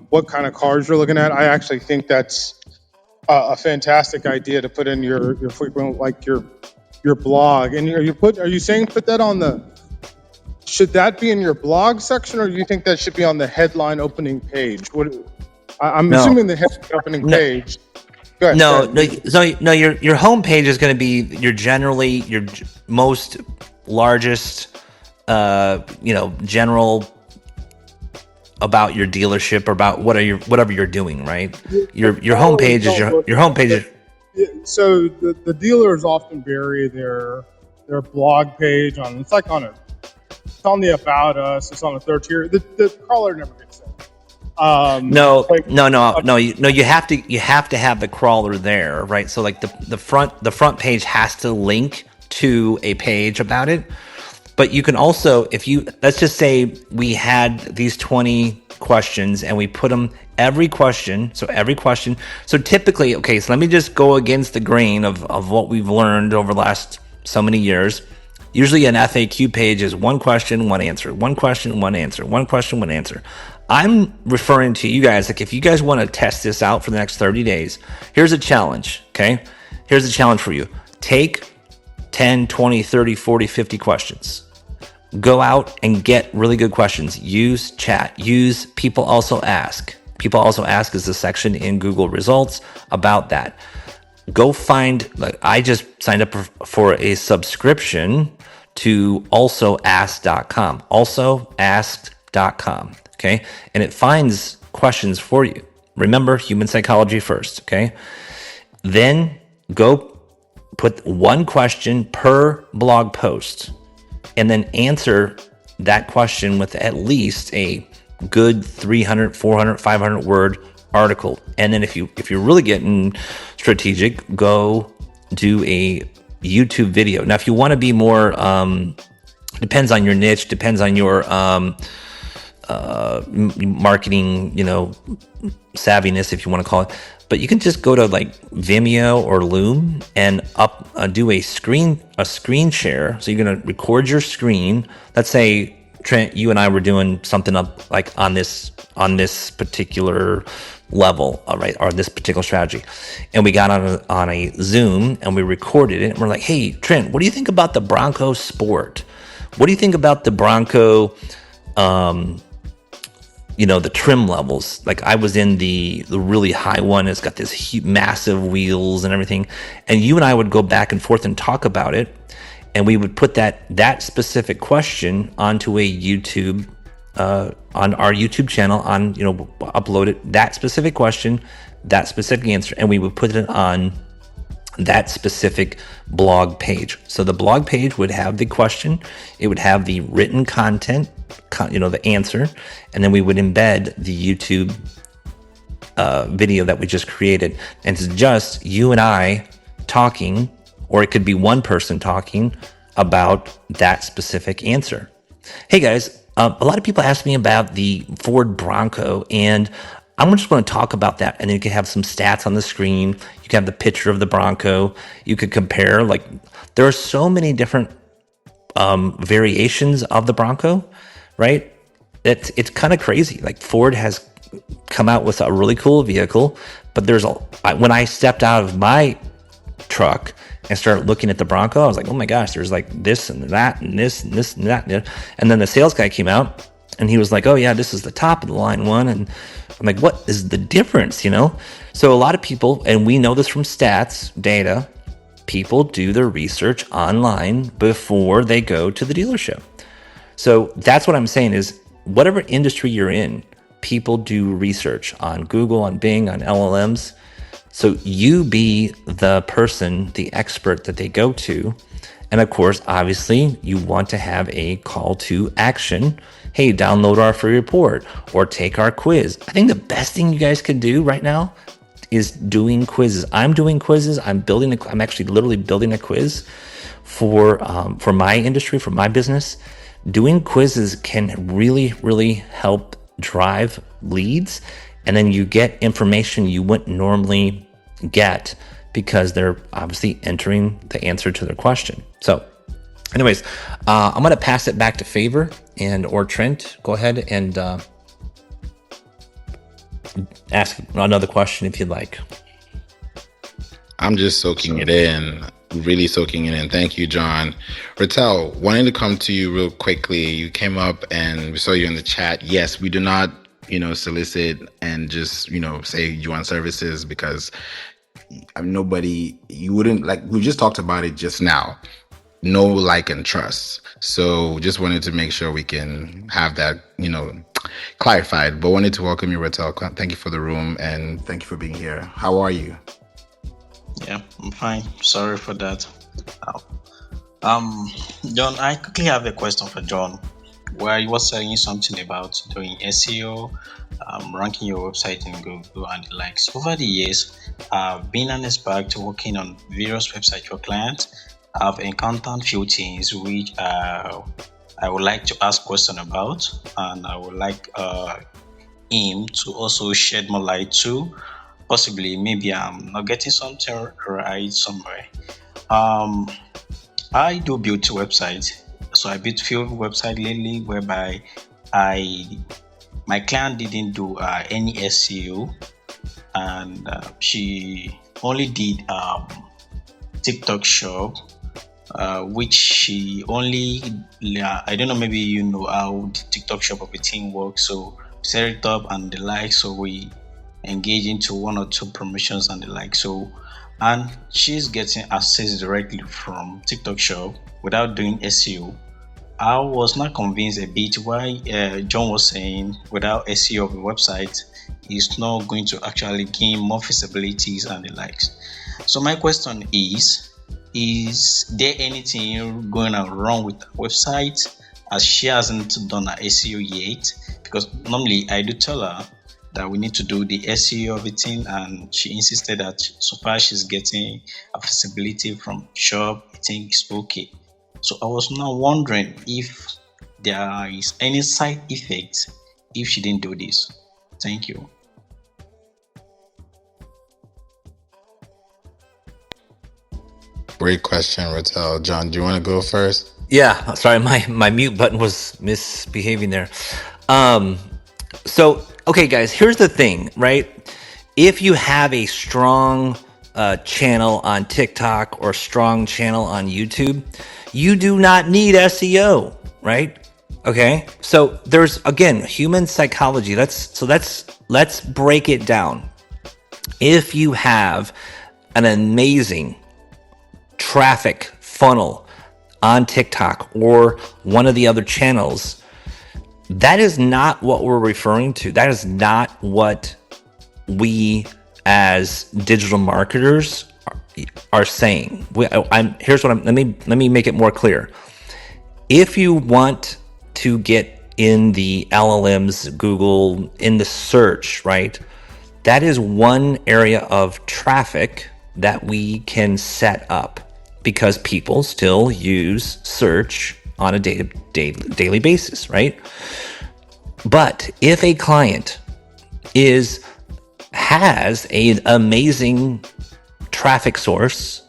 what kind of cars you're looking at. I actually think that's a fantastic idea to put in your frequent, like your blog. And are you saying put that on should that be in your blog section, or do you think that should be on the headline opening page? I'm assuming the headline opening page. Go ahead. No. Your homepage is going to be your most largest, general about your dealership or about whatever you're doing, right? Your homepage is your homepage. So the dealers often bury their blog page on. It's on the About Us. It's on the third tier. The crawler never gets there. No. You have to have the crawler there, right? So like the front page has to link to a page about it. But you can also, let's just say we had these 20 questions and we put them every question. So typically, okay, so let me just go against the grain of what we've learned over the last so many years. Usually an FAQ page is one question, one answer, one question, one answer, one question, one answer. I'm referring to you guys, like if you guys want to test this out for the next 30 days, here's a challenge, okay? Here's a challenge for you. Take 10, 20, 30, 40, 50 questions. Go out and get really good questions. Use chat. Use people also ask. People also ask is a section in Google results about that. Go find, like, I just signed up for a subscription to alsoask.com. Alsoask.com. Okay. And it finds questions for you. Remember, human psychology first. Okay. Then go put one question per blog post and then answer that question with at least a good 300, 400, 500 word article. And then if you're really getting strategic, go do a YouTube video. Now, if you want to be more, depends on your niche, depends on your marketing, savviness, if you want to call it. But you can just go to like Vimeo or Loom and do a screen share. So you're gonna record your screen. Let's say, Trent, you and I were doing something up like on this particular level, all right, or this particular strategy, and we got on a Zoom and we recorded it. And we're like, hey, Trent, what do you think about the Bronco sport? What do you think about the Bronco? The trim levels. Like, I was in the really high one. It's got this massive wheels and everything. And you and I would go back and forth and talk about it. And we would put that specific question onto a YouTube, on our YouTube channel, upload it, that specific question, that specific answer. And we would put it on that specific blog page. So the blog page would have the question, it would have the written content, the answer, and then we would embed the YouTube video that we just created. And it's just you and I talking, or it could be one person talking about that specific answer. Hey guys, a lot of people ask me about the Ford Bronco, and I'm just going to talk about that. And then you can have some stats on the screen. You can have the picture of the Bronco. You could compare. Like, there are so many different variations of the Bronco, right? It's kind of crazy. Like, Ford has come out with a really cool vehicle, but when I stepped out of my truck and started looking at the Bronco, I was like, oh my gosh, there's like this and that and this and this and that. And then the sales guy came out and he was like, oh yeah, this is the top of the line one. And I'm like, what is the difference? So a lot of people, and we know this from stats, data, people do their research online before they go to the dealership. So that's what I'm saying is, whatever industry you're in, people do research on Google, on Bing, on LLMs. So you be the person, the expert that they go to. And of course, obviously, you want to have a call to action. Hey, download our free report or take our quiz. I think the best thing you guys can do right now is doing quizzes. I'm doing quizzes. I'm actually literally building a quiz for my industry, for my business. Doing quizzes can really, really help drive leads. And then you get information you wouldn't normally get because they're obviously entering the answer to their question. So anyways, I'm going to pass it back to Favour or Trent. Go ahead and ask another question if you'd like. I'm just soaking it in, really soaking it in. Thank you, John. Rattel, wanting to come to you real quickly. You came up and we saw you in the chat. Yes, we do not, solicit and just, say you want services, because you wouldn't, like, we just talked about it just now. No, like, and trust. So just wanted to make sure we can have that, clarified. But wanted to welcome you, Rattel. Thank you for the room and thank you for being here. How are you? Yeah, I'm fine. Sorry for that. John, I quickly have a question for John, where you were saying something about doing SEO, ranking your website in Google and the likes. Over the years, I've been an expert working on various websites for clients. I've encountered few things which I would like to ask question about, and I would like him to also shed more light to. Possibly, maybe I'm not getting something right somewhere. I do build two websites. So I built few websites lately whereby my client didn't do any SEO, and she only did TikTok shop which she only, I don't know, maybe you know how the TikTok shop of a team works. So set it up and the like. So we engage into one or two promotions and the like. So, and she's getting access directly from TikTok shop without doing SEO. I was not convinced a bit why John was saying without SEO of a website is not going to actually gain more visibilities and the likes. So my question is there anything going on wrong with the website as she hasn't done her SEO yet? Because normally I do tell her that we need to do the SEO of it, and she insisted that so far she's getting a visibility from shop, I think it's okay. So I was now wondering if there is any side effect if she didn't do this. Thank you. Great question, Rattel. John, do you want to go first? Yeah, sorry, my mute button was misbehaving there. Um, so okay, guys, here's the thing, right? If you have a strong channel on TikTok or strong channel on YouTube, you do not need SEO, right? Okay, so there's again human psychology. Let's break it down. If you have an amazing traffic funnel on TikTok or one of the other channels, that is not what we're referring to. That is not what we as digital marketers are saying. Here's what let me make it more clear. If you want to get in the LLMs, Google, in the search, right? That is one area of traffic that we can set up because people still use search on a daily basis, right? But if a client has an amazing traffic source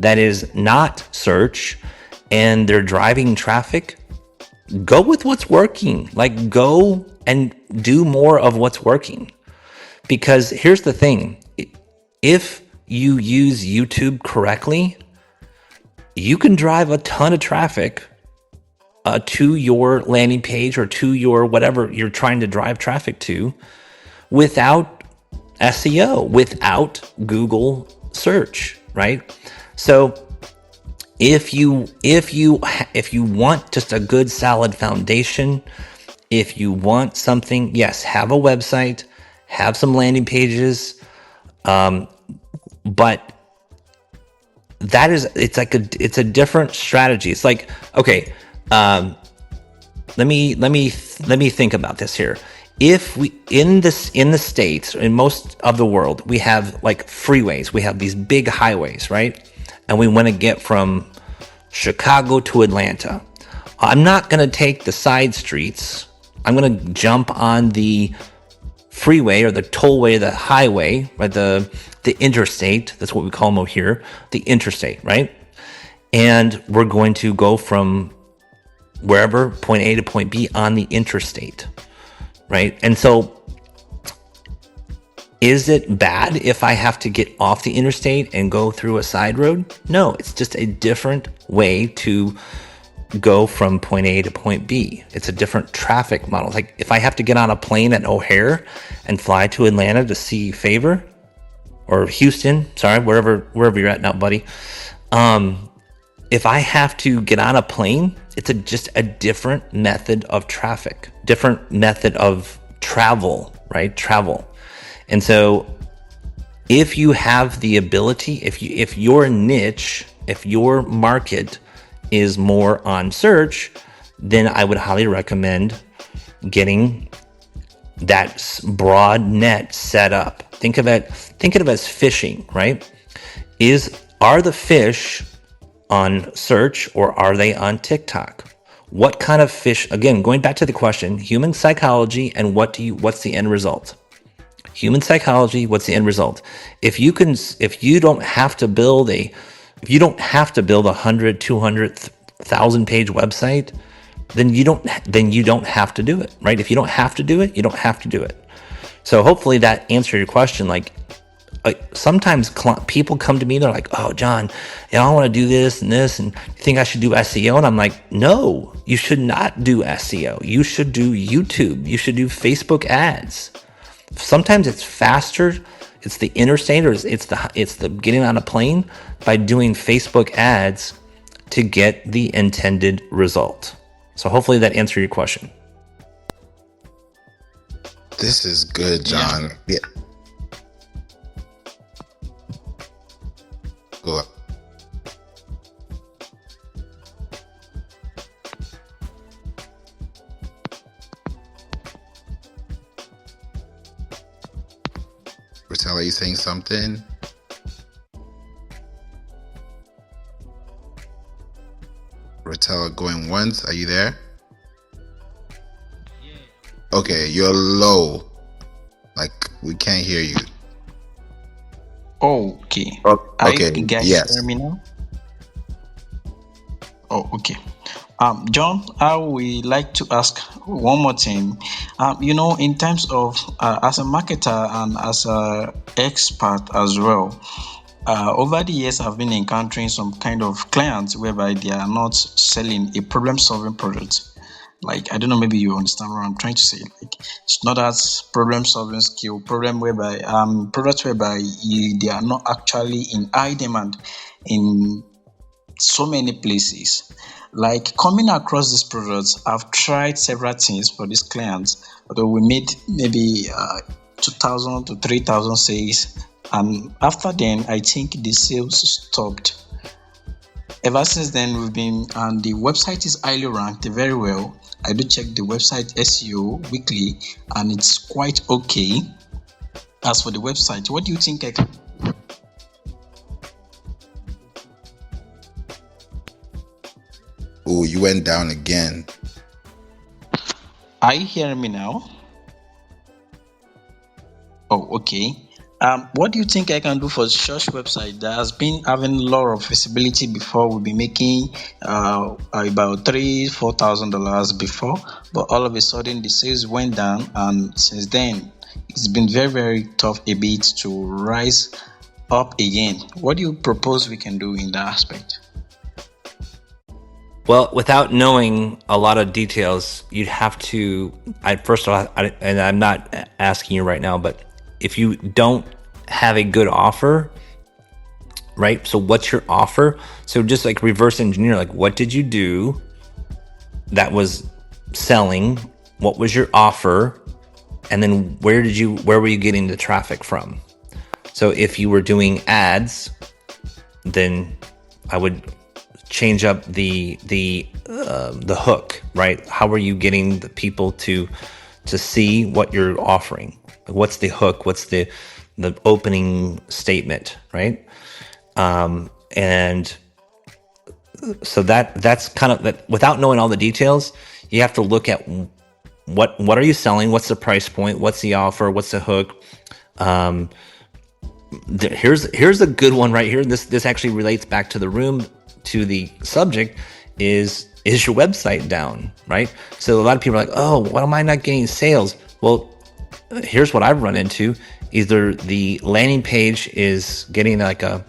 that is not search and they're driving traffic, go with what's working. Like, go and do more of what's working. Because here's the thing, if you use YouTube correctly, you can drive a ton of traffic to your landing page or to your whatever you're trying to drive traffic to without SEO, without Google search, right? So if you want just a good solid foundation, if you want something, yes, have a website, have some landing pages, but it's a different strategy. It's like, okay, let me think about this here. If we in the States, in most of the world, we have like freeways, we have these big highways, right? And we want to get from Chicago to Atlanta. I'm not going to take the side streets. I'm going to jump on the freeway or the tollway, the highway, right? The interstate. That's what we call them over here, the interstate, right? And we're going to go from wherever, point A to point B on the interstate, right? And so is it bad if I have to get off the interstate and go through a side road? No, it's just a different way to go from point A to point B. It's a different traffic model. Like if I have to get on a plane at O'Hare and fly to Atlanta to see Favour or Houston, sorry, wherever you're at now, buddy. If I have to get on a plane, it's just a different method of traffic, different method of travel, right? Travel. And so if you have the ability, if your niche, if your market is more on search, then I would highly recommend getting that broad net set up. Think of it as fishing, right? Are the fish on search or are they on TikTok? What kind of fish? Again, going back to the question, human psychology and what's the end result? Human psychology, what's the end result? If you don't have to build a 100, 200,000 page website, then you don't have to do it, right? If you don't have to do it, you don't have to do it. So hopefully that answered your question. Like, sometimes people come to me, they're like, oh, John, I want to do this and this, and you think I should do SEO? And I'm like, no, you should not do SEO. You should do YouTube. You should do Facebook ads. Sometimes it's faster. It's the interstate, or it's the getting on a plane by doing Facebook ads to get the intended result. So hopefully that answered your question. This is good, John. Yeah. Go up. Rosella, are you saying something? Rotella going once. Are you there? Okay, you're low. Like, we can't hear you. Okay. Okay, You guys yes. hear me now? Oh, okay. John, I would like to ask one more thing. In terms of as a marketer and as a expert as well, over the years I've been encountering some kind of clients whereby they are not selling a problem-solving product. Like, I don't know, maybe you understand what I'm trying to say. Like, it's not that problem-solving skill, products whereby they are not actually in high demand in so many places. Like, coming across these products, I've tried several things for these clients, although we made maybe 2,000 to 3,000 sales, and after then I think the sales stopped. Ever since then, we've been, and the website is highly ranked very well. I do check the website SEO weekly, and it's quite okay. As for the website, what do you think I can? Oh, you went down again. Are you hearing me now? Oh, okay. What do you think I can do for the church website that has been having a lot of visibility before? We'll be making about $3,000-$4,000 before, but all of a sudden the sales went down, and since then it's been very, very tough a bit to rise up again. What do you propose we can do in that aspect? Well, without knowing a lot of details, you'd have to. First of all, and I'm not asking you right now, but if you don't have a good offer, right? So, what's your offer? So, just like reverse engineer, like what did you do that was selling? What was your offer? And then where were you getting the traffic from? So, if you were doing ads, then I would change up the hook, right? How are you getting the people to see what you're offering? What's the hook? What's the opening statement, right? And so that's kind of that. Without knowing all the details, you have to look at what are you selling? What's the price point? What's the offer? What's the hook? Here's a good one right here. This actually relates back to the room, to the subject. Is your website down, right? So a lot of people are like, oh, why am I not getting sales? Well, here's what I've run into. Either the landing page is getting like a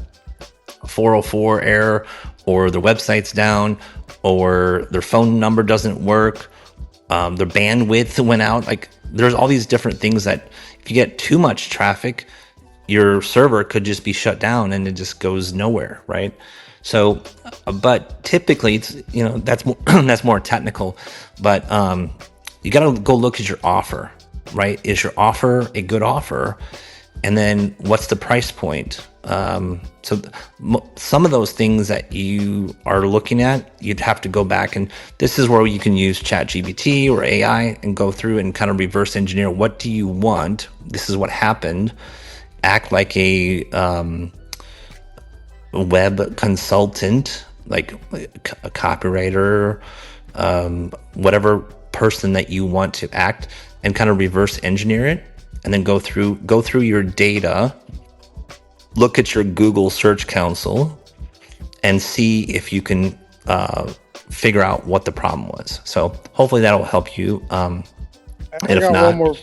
404 error, or their website's down, or their phone number doesn't work, their bandwidth went out. Like, there's all these different things that if you get too much traffic, your server could just be shut down and it just goes nowhere, right? So, but typically, it's, that's more that's more technical. But you got to go look at your offer, right? Is your offer a good offer? And then what's the price point? So some of those things that you are looking at, you'd have to go back, and this is where you can use ChatGPT or AI and go through and kind of reverse engineer. What do you want? This is what happened. Act like a web consultant, like a copywriter, whatever person that you want to act, and kind of reverse engineer it, and then go through your data, look at your Google Search Console, and see if you can figure out what the problem was. So hopefully that'll help you. And if not, one more.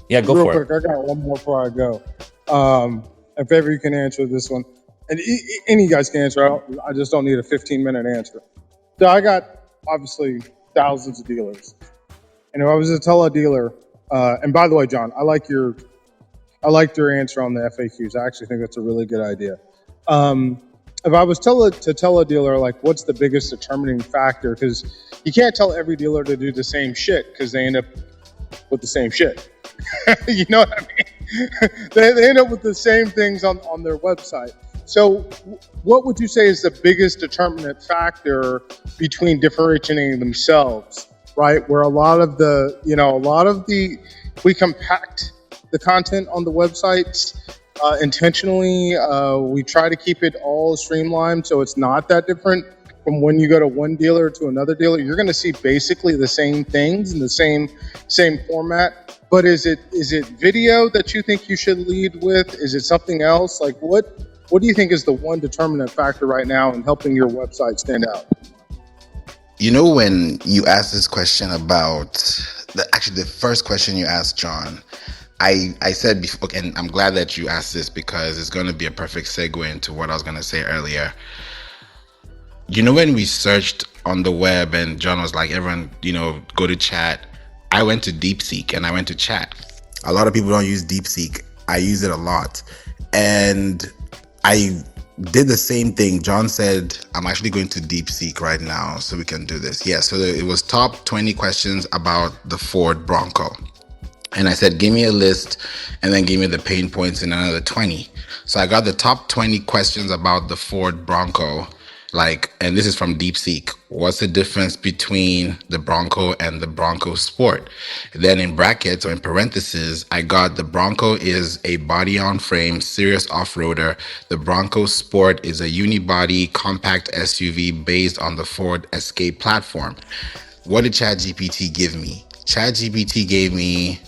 yeah, go Real for quick, it. I got one more before I go. And Favour, you can answer this one, and any of you guys can answer. I just don't need a 15-minute answer. So I got obviously thousands of dealers, and if I was to tell a dealer, and by the way, John, I liked your answer on the FAQs. I actually think that's a really good idea. If I was to tell a dealer, like, what's the biggest determining factor? Because you can't tell every dealer to do the same shit because they end up with the same shit. You know what I mean? They end up with the same things on their website. So what would you say is the biggest determinant factor between differentiating themselves, right? Where a lot of the, we compact the content on the websites intentionally. We try to keep it all streamlined so it's not that different from when you go to one dealer to another dealer. You're going to see basically the same things in the same format. But is it video that you think you should lead with? Is it something else? Like what do you think is the one determinant factor right now in helping your website stand out? You know, when you asked this question about the first question you asked, John, I said before, and I'm glad that you asked this because it's going to be a perfect segue into what I was going to say earlier. You know, when we searched on the web and John was like, everyone, go to chat. I went to DeepSeek and I went to chat. A lot of people don't use DeepSeek. I use it a lot. And I did the same thing. John said, I'm actually going to DeepSeek right now so we can do this. Yeah, so it was top 20 questions about the Ford Bronco. And I said, give me a list and then give me the pain points in another 20. So I got the top 20 questions about the Ford Bronco. And this is from DeepSeek. What's the difference between the Bronco and the Bronco Sport? Then in brackets or in parentheses, I got the Bronco is a body-on-frame serious off-roader. The Bronco Sport is a unibody compact SUV based on the Ford Escape platform. What did ChatGPT give me? ChatGPT gave me,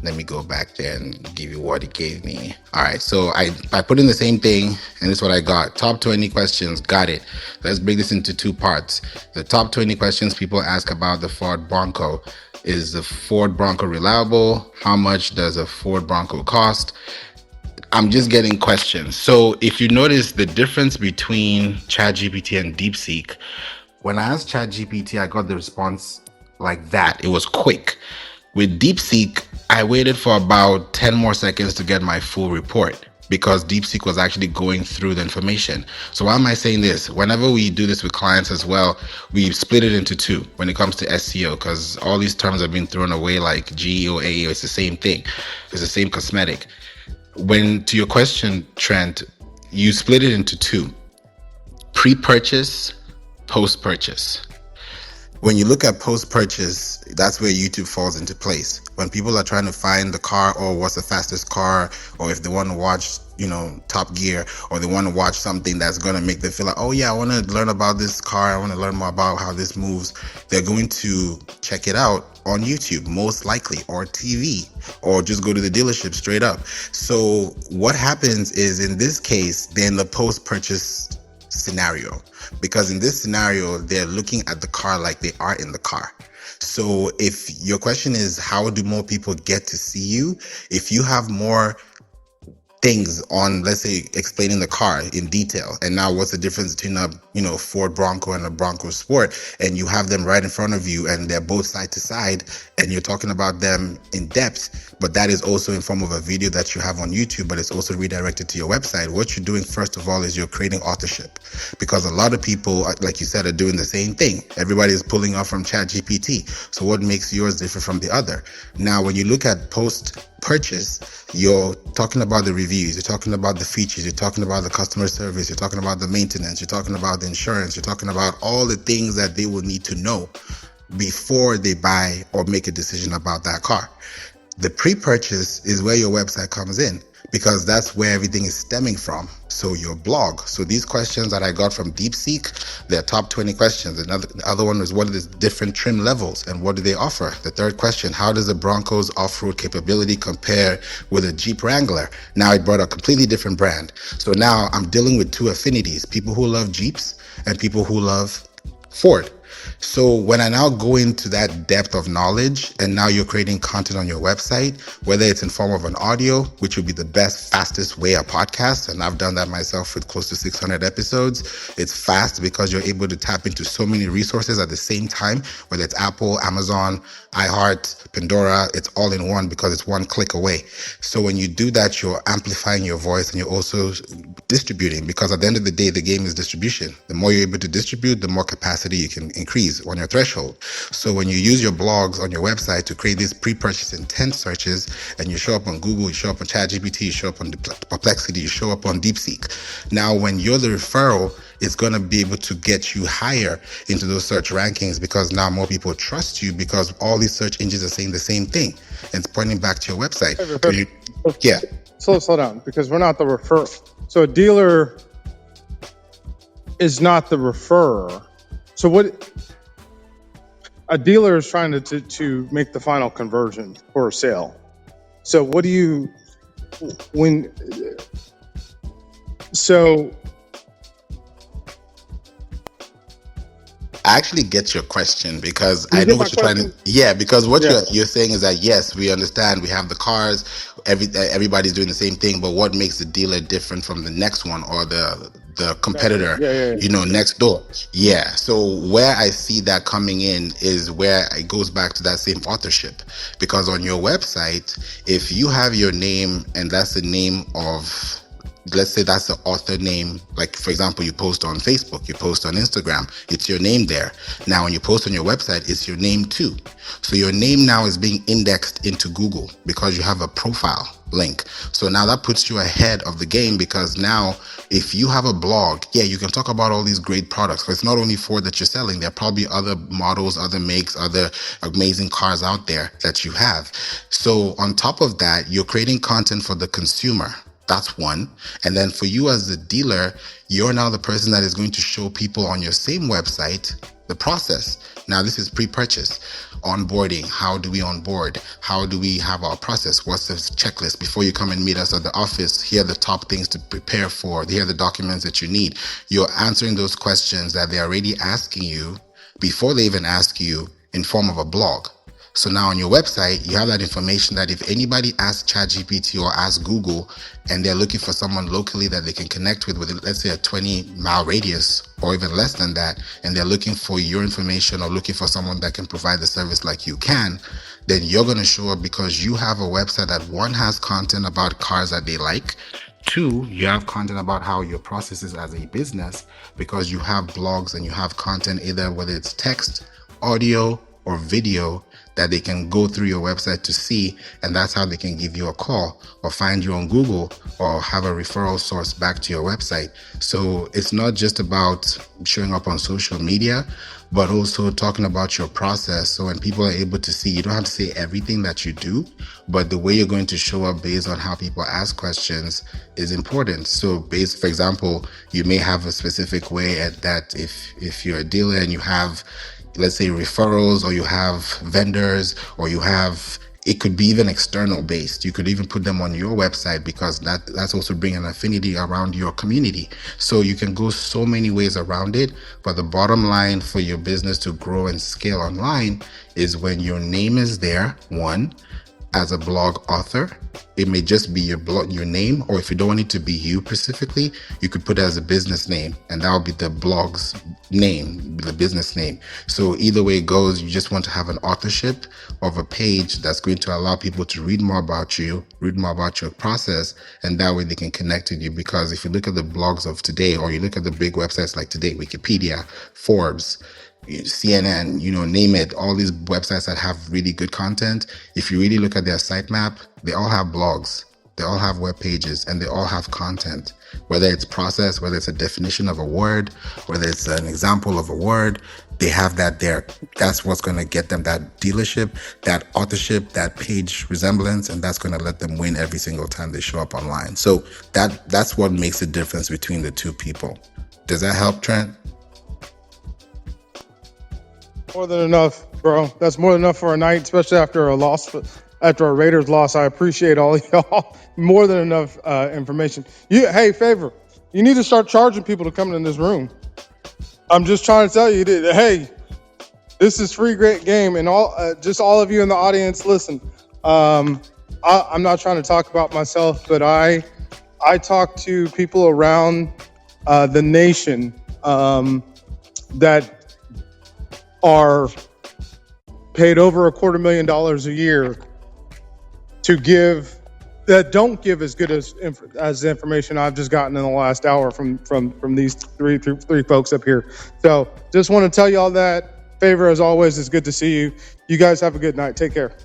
let me go back there and give you what it gave me. All right, so I put in the same thing, and this is what I got. Top 20 questions, got it. Let's break this into two parts. The top 20 questions people ask about the Ford Bronco. Is the Ford Bronco reliable? How much does a Ford Bronco cost? I'm just getting questions. So if you notice the difference between ChatGPT and DeepSeek, when I asked ChatGPT, I got the response like that. It was quick. With DeepSeek, I waited for about 10 more seconds to get my full report because DeepSeek was actually going through the information. So why am I saying this? Whenever we do this with clients as well, we split it into two when it comes to SEO because all these terms have been thrown away like GEO, AEO. It's the same thing. It's the same cosmetic. When, to your question, Trent, you split it into two: pre-purchase, post-purchase. When you look at post-purchase, that's where YouTube falls into place. When people are trying to find the car or what's the fastest car, or if they want to watch, Top Gear, or they want to watch something that's going to make them feel like, oh yeah, I want to learn about this car. I want to learn more about how this moves. They're going to check it out on YouTube, most likely, or TV, or just go to the dealership straight up. So what happens is, in this case, they're in the post-purchase scenario, because in this scenario they're looking at the car like they are in the car. So if your question is how do more people get to see you, if you have more things on, let's say, explaining the car in detail, and now what's the difference between a Ford Bronco and a Bronco Sport, and you have them right in front of you and they're both side to side and you're talking about them in depth, but that is also in form of a video that you have on YouTube, but it's also redirected to your website. What you're doing first of all is you're creating authorship, because a lot of people, like you said, are doing the same thing. Everybody is pulling off from ChatGPT. So what makes yours different from the other? Now when you look at post-purchase, you're talking about the reviews, you're talking about the features, you're talking about the customer service, you're talking about the maintenance, you're talking about the insurance, you're talking about all the things that they will need to know before they buy or make a decision about that car. The pre-purchase is where your website comes in, because that's where everything is stemming from. So your blog. So these questions that I got from DeepSeek, they're top 20 questions. The other one is, what are the different trim levels and what do they offer? The third question, how does the Bronco's off-road capability compare with a Jeep Wrangler? Now it brought a completely different brand. So now I'm dealing with two affinities, people who love Jeeps and people who love Ford. So when I now go into that depth of knowledge, and now you're creating content on your website, whether it's in form of an audio, which would be the best, fastest way, a podcast, and I've done that myself with close to 600 episodes. It's fast because you're able to tap into so many resources at the same time, whether it's Apple, Amazon, iHeart, Pandora, it's all in one because it's one click away. So when you do that, you're amplifying your voice and you're also distributing, because at the end of the day, the game is distribution. The more you're able to distribute, the more capacity you can increase on your threshold. So when you use your blogs on your website to create these pre-purchase intent searches, and you show up on Google, you show up on ChatGPT, you show up on Perplexity, you show up on DeepSeek. Now, when you're the referral, it's going to be able to get you higher into those search rankings, because now more people trust you because all these search engines are saying the same thing and it's pointing back to your website. So yeah. Slow down, because we're not the referrer. So a dealer is not the referrer. So what a dealer is trying to make the final conversion for a sale. So what do you I actually get your question, because I know what you're trying to. Yeah, because what you're saying is that yes, we understand we have the cars, everybody's doing the same thing, but what makes the dealer different from the next one or the competitor, next door? Yeah. So where I see that coming in is where it goes back to that same authorship, because on your website, if you have your name and that's the name of, let's say that's the author name. Like, for example, you post on Facebook, you post on Instagram, it's your name there. Now, when you post on your website, it's your name too. So your name now is being indexed into Google because you have a profile link. So now that puts you ahead of the game, because now if you have a blog, yeah, you can talk about all these great products. It's not only Ford that you're selling. There are probably other models, other makes, other amazing cars out there that you have. So on top of that, you're creating content for the consumer. That's one. And then for you as the dealer, you're now the person that is going to show people on your same website the process. Now, this is pre-purchase, onboarding. How do we onboard? How do we have our process? What's the checklist? Before you come and meet us at the office, here are the top things to prepare for. Here are the documents that you need. You're answering those questions that they're already asking you before they even ask you, in form of a blog. So now on your website, you have that information that if anybody asks ChatGPT or asks Google and they're looking for someone locally that they can connect with, let's say a 20-mile radius or even less than that, and they're looking for your information or looking for someone that can provide the service like you can, then you're going to show up because you have a website that, one, has content about cars that they like. Two, you have content about how your process is as a business, because you have blogs and you have content, either whether it's text, audio, or video, that they can go through your website to see, and that's how they can give you a call or find you on Google or have a referral source back to your website. So it's not just about showing up on social media, but also talking about your process. So when people are able to see, you don't have to say everything that you do, but the way you're going to show up based on how people ask questions is important. So for example, you may have a specific way that if you're a dealer and you have, let's say, referrals, or you have vendors, or you have, it could be even external based. You could even put them on your website, because that's also bringing an affinity around your community. So you can go so many ways around it. But the bottom line for your business to grow and scale online is when your name is there, one, as a blog author. It may just be your name, or if you don't want it to be you specifically, you could put it as a business name, and that will be the blog's name, the business name. So either way it goes, you just want to have an authorship of a page that's going to allow people to read more about you, read more about your process, and that way they can connect with you. Because if you look at the blogs of today, or you look at the big websites like today, Wikipedia, Forbes, CNN, name it, all these websites that have really good content, if you really look at their sitemap, they all have blogs, they all have web pages, and they all have content. Whether it's process, whether it's a definition of a word, whether it's an example of a word, they have that there. That's what's going to get them that dealership, that authorship, that page resemblance, and that's going to let them win every single time they show up online. So that's what makes the difference between the two people. Does that help, Trent? More than enough, bro. That's more than enough for a night, especially after a loss, after a Raiders loss. I appreciate all y'all. More than enough information. Hey, Favour, you need to start charging people to come in this room. I'm just trying to tell you that, hey, This is free great game, and just all of you in the audience, listen. I'm not trying to talk about myself, but I talk to people around the nation that are paid over $250,000 a year to give, that don't give as good as the information I've just gotten in the last hour from these three folks up here. So just want to tell you all that. Favor, as always, it's good to see you. You guys have a good night. Take care.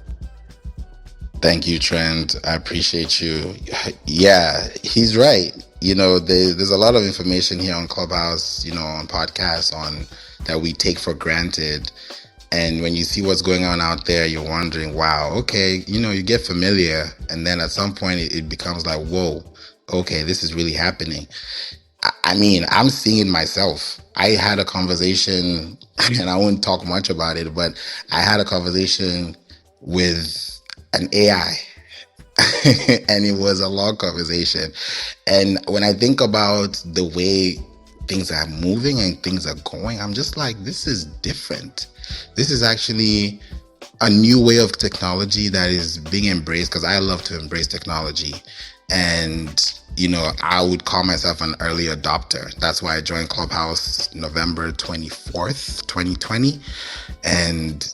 Thank you, Trent. I appreciate you. Yeah, he's right. There's a lot of information here on Clubhouse, on podcasts, on that we take for granted. And when you see what's going on out there, you're wondering, wow, okay, you get familiar. And then at some point it becomes like, whoa, okay, this is really happening. I mean, I'm seeing it myself. I had a conversation, and I won't talk much about it, but I had a conversation with an AI. And it was a long conversation. And when I think about the way things are moving and things are going, I'm just like, this is different. This is actually a new way of technology that is being embraced, because I love to embrace technology. And I would call myself an early adopter. That's why I joined Clubhouse November 24th, 2020. And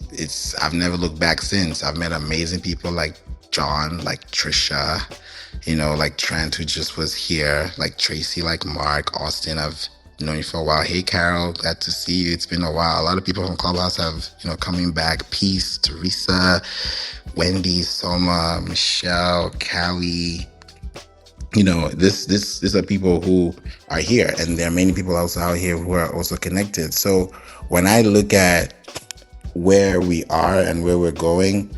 I've never looked back since. I've met amazing people like John, like Trisha, like Trent, who just was here, like Tracy, like Mark, Austin. I've known you for a while. Hey, Carol, glad to see you. It's been a while. A lot of people from Clubhouse have, coming back. Peace, Teresa, Wendy, Soma, Michelle, Callie. These are people who are here, and there are many people also out here who are also connected. So when I look at where we are and where we're going,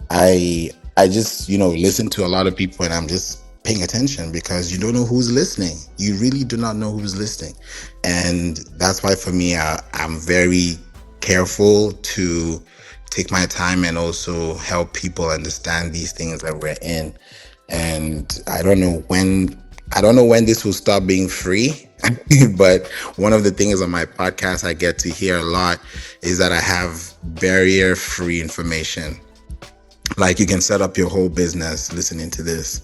I just, listen to a lot of people, and I'm just paying attention, because you don't know who's listening. You really do not know who's listening. And that's why for me, I'm very careful to take my time and also help people understand these things that we're in. And I don't know when this will stop being free. But one of the things on my podcast I get to hear a lot is that I have barrier-free information. Like, you can set up your whole business listening to this.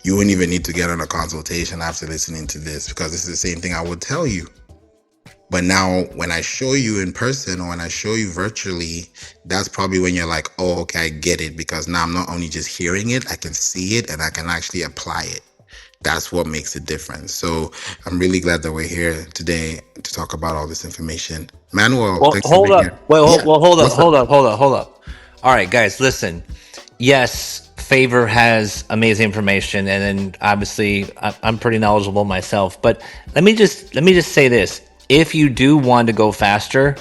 You wouldn't even need to get on a consultation after listening to this, because this is the same thing I would tell you. But now when I show you in person, or when I show you virtually, that's probably when you're like, oh, okay, I get it. Because now I'm not only just hearing it, I can see it and I can actually apply it. That's what makes it different. So I'm really glad that we're here today to talk about all this information. Manuel, Well, thanks for hold being here. up. Well, Yeah. hold up. All right, guys, listen. Yes, Favor has amazing information, and then obviously I'm pretty knowledgeable myself. But let me just say this: if you do want to go faster,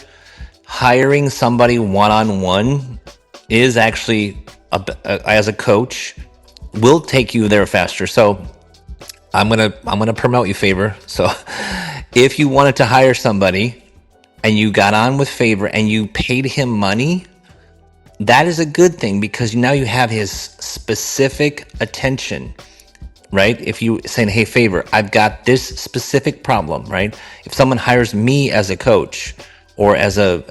hiring somebody one-on-one is actually as a coach will take you there faster. So I'm gonna promote you, Favor. So if you wanted to hire somebody and you got on with Favor and you paid him money, that is a good thing, because now you have his specific attention, right? If you saying, hey, Favor, I've got this specific problem, right? If someone hires me as a coach, or as a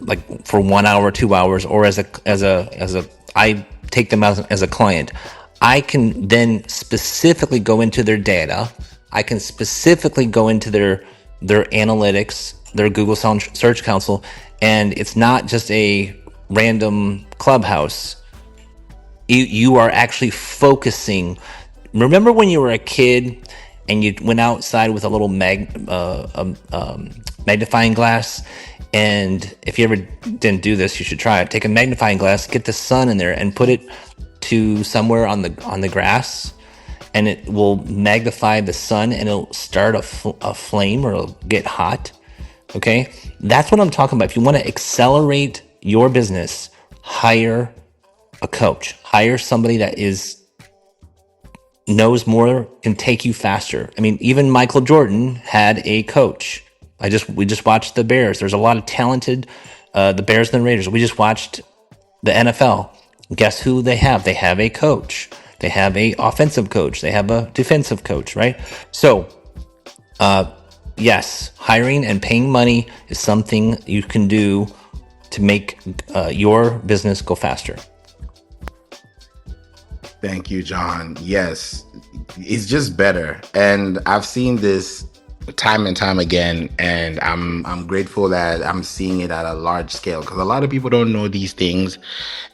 like for 1 hour, 2 hours, or as a I take them as a client, I can then specifically go into their data. I can specifically go into their analytics, their Google Search Console, and it's not just a random clubhouse. You are actually focusing. Remember when you were a kid and you went outside with a little magnifying glass? And if you ever didn't do this, you should try it. Take a magnifying glass, get the sun in there, and put it to somewhere on the grass, and it will magnify the sun, and it'll start a flame, or it'll get hot. Okay, that's what I'm talking about. If you want to accelerate your business, hire a coach. Hire somebody that knows more, can take you faster. I mean, even Michael Jordan had a coach. We just watched the Bears. There's a lot of talented, the Bears and the Raiders. We just watched the NFL. Guess who they have? They have a coach. They have a offensive coach. They have a defensive coach, right? So, yes, hiring and paying money is something you can do to make your business go faster. Thank you, John. Yes, it's just better. And I've seen this time and time again, and I'm grateful that I'm seeing it at a large scale, because a lot of people don't know these things,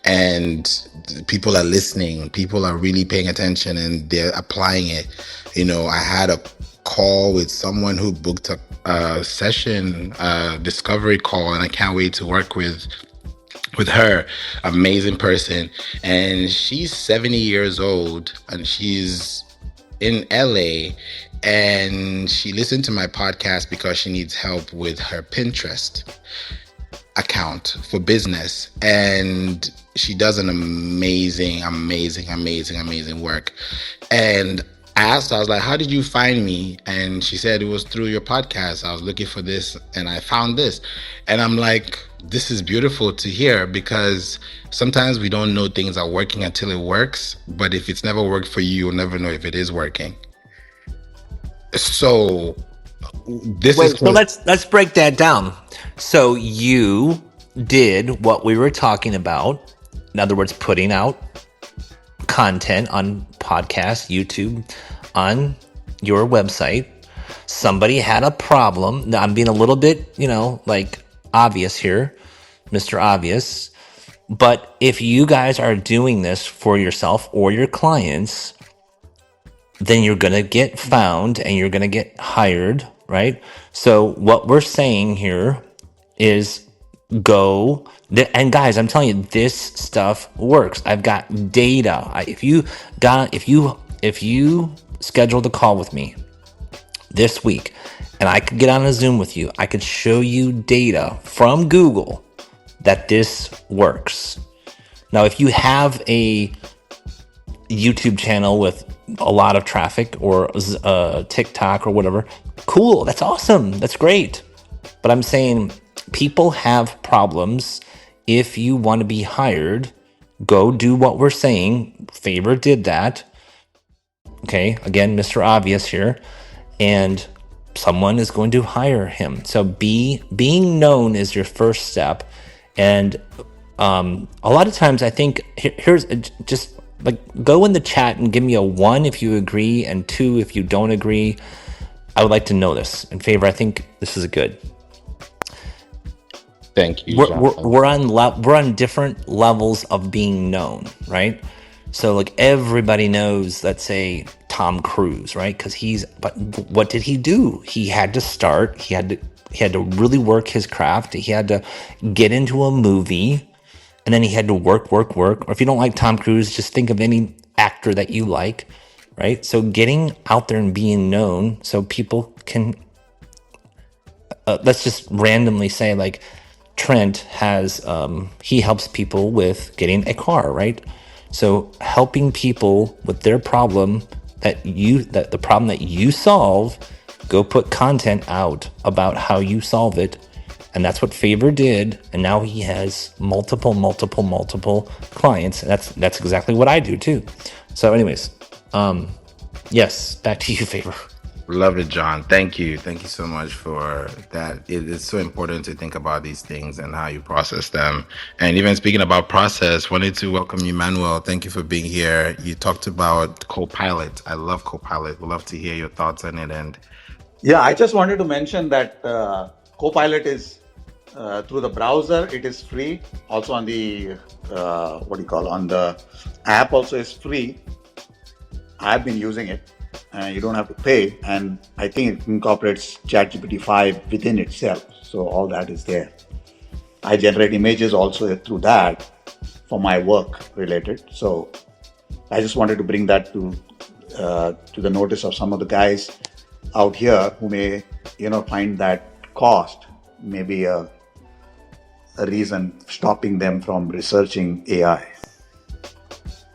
and people are listening. People are really paying attention and they're applying it. I had a call with someone who booked a session, discovery call, and I can't wait to work with her. Amazing person. And she's 70 years old and she's in LA, and she listened to my podcast because she needs help with her Pinterest account for business. And she does an amazing work. And I asked her, I was like, how did you find me? And she said, it was through your podcast. I was looking for this and I found this. And I'm like, this is beautiful to hear, because sometimes we don't know things are working until it works. But if it's never worked for you, you'll never know if it is working. So So let's break that down. So you did what we were talking about. In other words, putting out content on podcast, YouTube, on your website. Somebody had a problem. Now, I'm being a little bit, obvious here, Mr. Obvious. But if you guys are doing this for yourself or your clients, then you're going to get found and you're going to get hired, right? So what we're saying here is and guys, I'm telling you, this stuff works. I've got data. If you scheduled a call with me this week and I could get on a Zoom with you, I could show you data from Google that this works. Now, if you have a YouTube channel with a lot of traffic, or TikTok or whatever, cool, that's awesome, that's great. But I'm saying people have problems. If you want to be hired, go do what we're saying. Favour did that. Okay, again, Mr. Obvious here. And someone is going to hire him. So being known is your first step. And a lot of times I think here's just like, go in the chat and give me a 1 if you agree and 2 if you don't agree. I would like to know this. In Favour, I think this is good. Thank you, Jonathan. We're on different levels of being known, right? So like everybody knows, let's say Tom Cruise, right? But what did he do? He had to start. He had to really work his craft. He had to get into a movie, and then he had to work. Or if you don't like Tom Cruise, just think of any actor that you like, right? So getting out there and being known, so people can. Let's just randomly say, like, Trent has he helps people with getting a car, right? So helping people with their problem the problem that you solve, go put content out about how you solve it. And that's what Favour did, and now he has multiple clients. And that's exactly what I do too. So anyways, yes, back to you, Favour. Love it, John. Thank you. Thank you so much for that. It's so important to think about these things and how you process them. And even speaking about process, wanted to welcome you, Manuel. Thank you for being here. You talked about Copilot. I love Copilot. We'd love to hear your thoughts on it. And yeah, I just wanted to mention that Copilot is through the browser. It is free. Also on the on the app also is free. I've been using it. You don't have to pay, and I think it incorporates ChatGPT 5 within itself. So all that is there. I generate images also through that for my work related. So I just wanted to bring that to the notice of some of the guys out here who may find that cost maybe a reason stopping them from researching AI.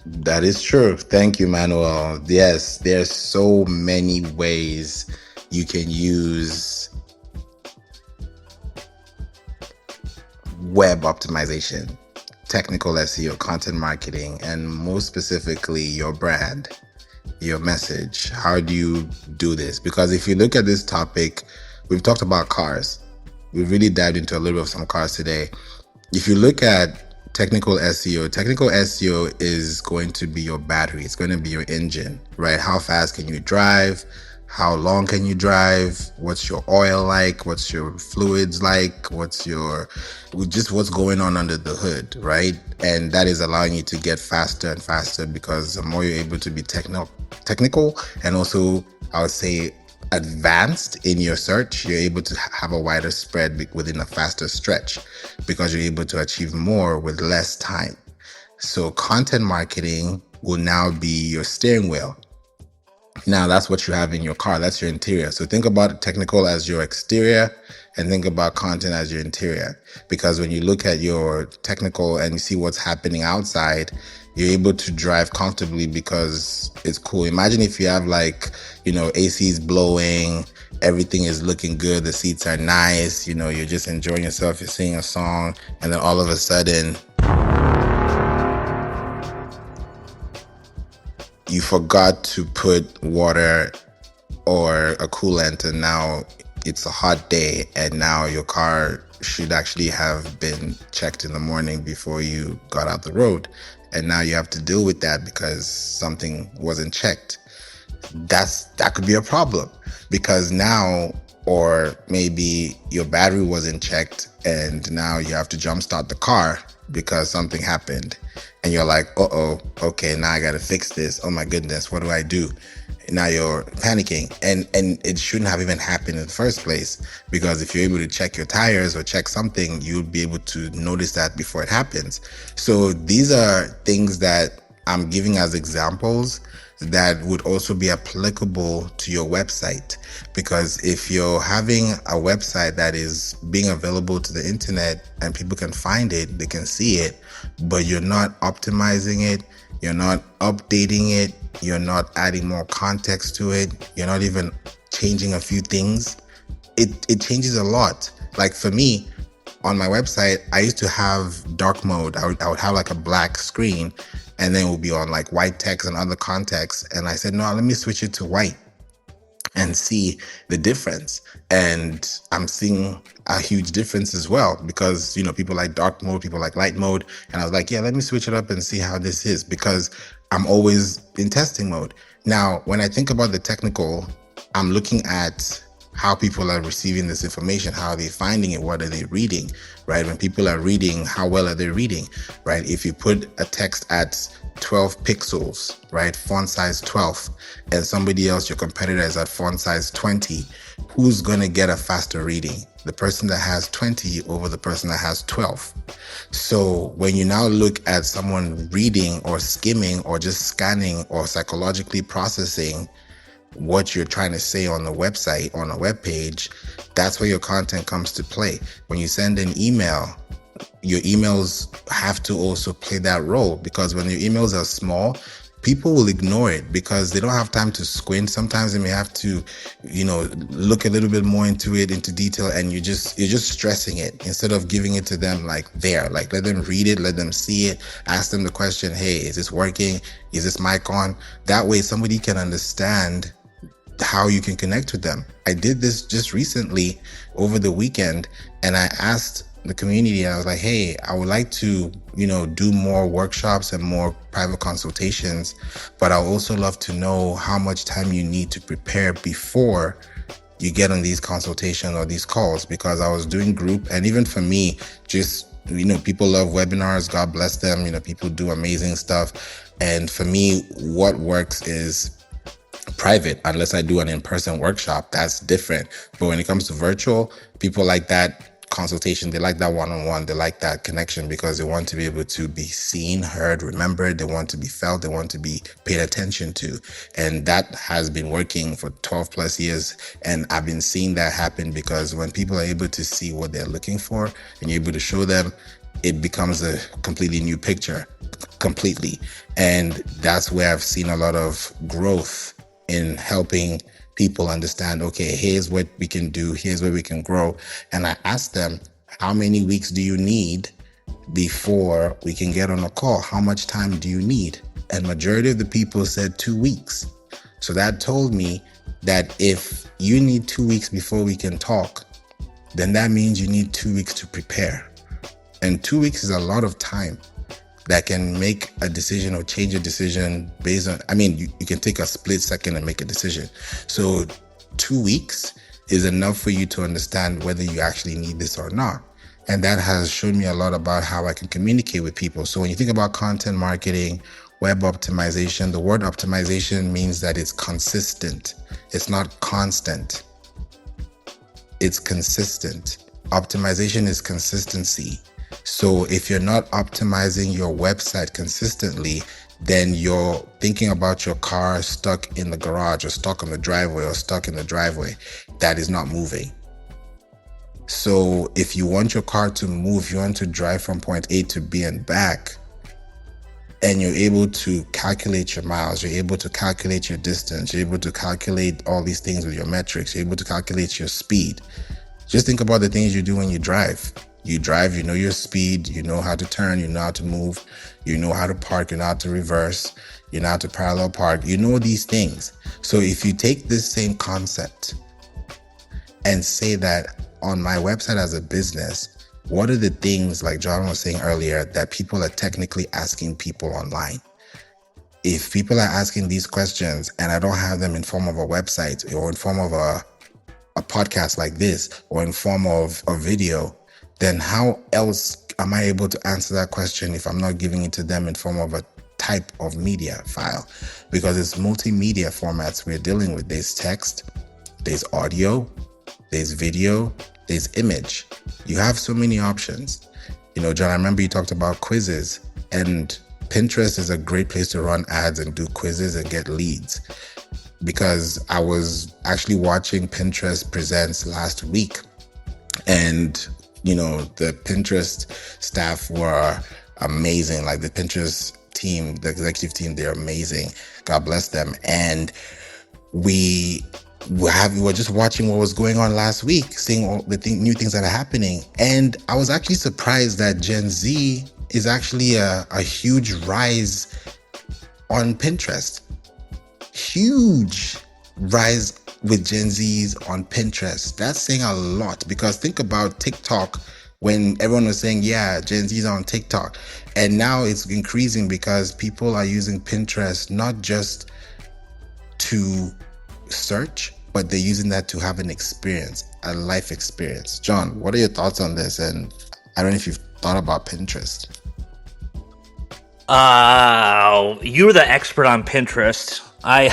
that is true. Thank you, Manuel. Yes, there's so many ways you can use web optimization, technical SEO, content marketing, and most specifically your brand, your message. How do you do this? Because if you look at this topic, we've talked about cars. We've really dived into a little bit of some cars today. If you look at technical SEO is going to be your battery. It's going to be your engine, right? How fast can you drive? How long can you drive? What's your oil like? What's your fluids like? What's going on under the hood, right? And that is allowing you to get faster and faster because the more you're able to be technical and also, I would say, advanced in your search, you're able to have a wider spread within a faster stretch because you're able to achieve more with less time. So content marketing will now be your steering wheel. Now that's what you have in your car. That's your interior. So think about technical as your exterior and think about content as your interior. Because when you look at your technical and you see what's happening outside, you're able to drive comfortably because it's cool. Imagine if you have AC is blowing, everything is looking good, the seats are nice, you're just enjoying yourself, you're singing a song, and then all of a sudden you forgot to put water or a coolant, and now it's a hot day, and now your car should actually have been checked in the morning before you got out the road, and now you have to deal with that because something wasn't checked. That could be a problem because now, or maybe your battery wasn't checked and now you have to jumpstart the car because something happened and you're like, okay, now I gotta fix this. Oh my goodness, what do I do? Now you're panicking, and it shouldn't have even happened in the first place, because if you're able to check your tires or check something, you'll be able to notice that before it happens. So these are things that I'm giving as examples that would also be applicable to your website, because if you're having a website that is being available to the internet and people can find it, they can see it, but you're not optimizing it, you're not updating it, you're not adding more context to it, you're not even changing a few things, it changes a lot. Like for me, on my website, I used to have dark mode. I would have like a black screen, and then it would be on like white text and other contexts. And I said, no, let me switch it to white and see the difference. And I'm seeing a huge difference as well, because people like dark mode, people like light mode, and I was like, yeah, let me switch it up and see how this is, because I'm always in testing mode. Now when I think about the technical, I'm looking at how people are receiving this information, how are they finding it, what are they reading, right? When people are reading, how well are they reading, right? If you put a text at 12 pixels, right, font size 12, and somebody else, your competitor, is at font size 20, who's going to get a faster reading? The person that has 20 over the person that has 12. So when you now look at someone reading or skimming or just scanning or psychologically processing what you're trying to say on the website, on a web page, that's where your content comes to play. When you send an email, your emails have to also play that role, because when your emails are small, people will ignore it because they don't have time to squint. Sometimes they may have to, look a little bit more into detail, and you're just stressing it instead of giving it to them like let them read it, let them see it, ask them the question, hey, is this working? Is this mic on? That way somebody can understand how you can connect with them. I did this just recently over the weekend, and I asked the community, I was like, hey, I would like to, do more workshops and more private consultations, but I also love to know how much time you need to prepare before you get on these consultations or these calls, because I was doing group, and even for me, just, people love webinars, God bless them, people do amazing stuff. And for me, what works is private, unless I do an in-person workshop. That's different. But when it comes to virtual, people like that consultation, they like that one-on-one, they like that connection, because they want to be able to be seen, heard, remembered, they want to be felt, they want to be paid attention to. And that has been working for 12 plus years, and I've been seeing that happen, because when people are able to see what they're looking for and you're able to show them, it becomes a completely new picture, completely. And that's where I've seen a lot of growth in helping people understand, okay, here's what we can do, here's where we can grow. And I asked them, how many weeks do you need before we can get on a call? How much time do you need? And majority of the people said 2 weeks. So that told me that if you need 2 weeks before we can talk, then that means you need 2 weeks to prepare. And 2 weeks is a lot of time that can make a decision or change a decision based on, you can take a split second and make a decision. So 2 weeks is enough for you to understand whether you actually need this or not. And that has shown me a lot about how I can communicate with people. So when you think about content marketing, web optimization, the word optimization means that it's consistent. It's not constant. It's consistent. Optimization is consistency. So if you're not optimizing your website consistently, then you're thinking about your car stuck in the garage or stuck on the driveway or stuck in the driveway that is not moving. So if you want your car to move, you want to drive from point A to B and back, and you're able to calculate your miles, you're able to calculate your distance, you're able to calculate all these things with your metrics, you're able to calculate your speed. Just think about the things you do when you drive. You drive, you know your speed, you know how to turn, you know how to move, you know how to park, you know how to reverse, you know how to parallel park, you know these things. So if you take this same concept and say that on my website as a business, what are the things, like John was saying earlier, that people are technically asking people online? If people are asking these questions and I don't have them in form of a website or in form of a podcast like this or in form of a video, then how else am I able to answer that question if I'm not giving it to them in form of a type of media file? Because it's multimedia formats we're dealing with. There's text, there's audio, there's video, there's image. You have so many options. John, I remember you talked about quizzes, and Pinterest is a great place to run ads and do quizzes and get leads. Because I was actually watching Pinterest Presents last week, and the Pinterest staff were amazing. Like the Pinterest team, the executive team, they're amazing. God bless them. And we were just watching what was going on last week, seeing all the new things that are happening. And I was actually surprised that Gen Z is actually a huge rise on Pinterest. Huge rise with Gen Zs on Pinterest. That's saying a lot, because think about TikTok when everyone was saying, yeah, Gen Zs are on TikTok. And now it's increasing because people are using Pinterest not just to search, but they're using that to have an experience, a life experience. John, what are your thoughts on this? And I don't know if you've thought about Pinterest. You're the expert on Pinterest. I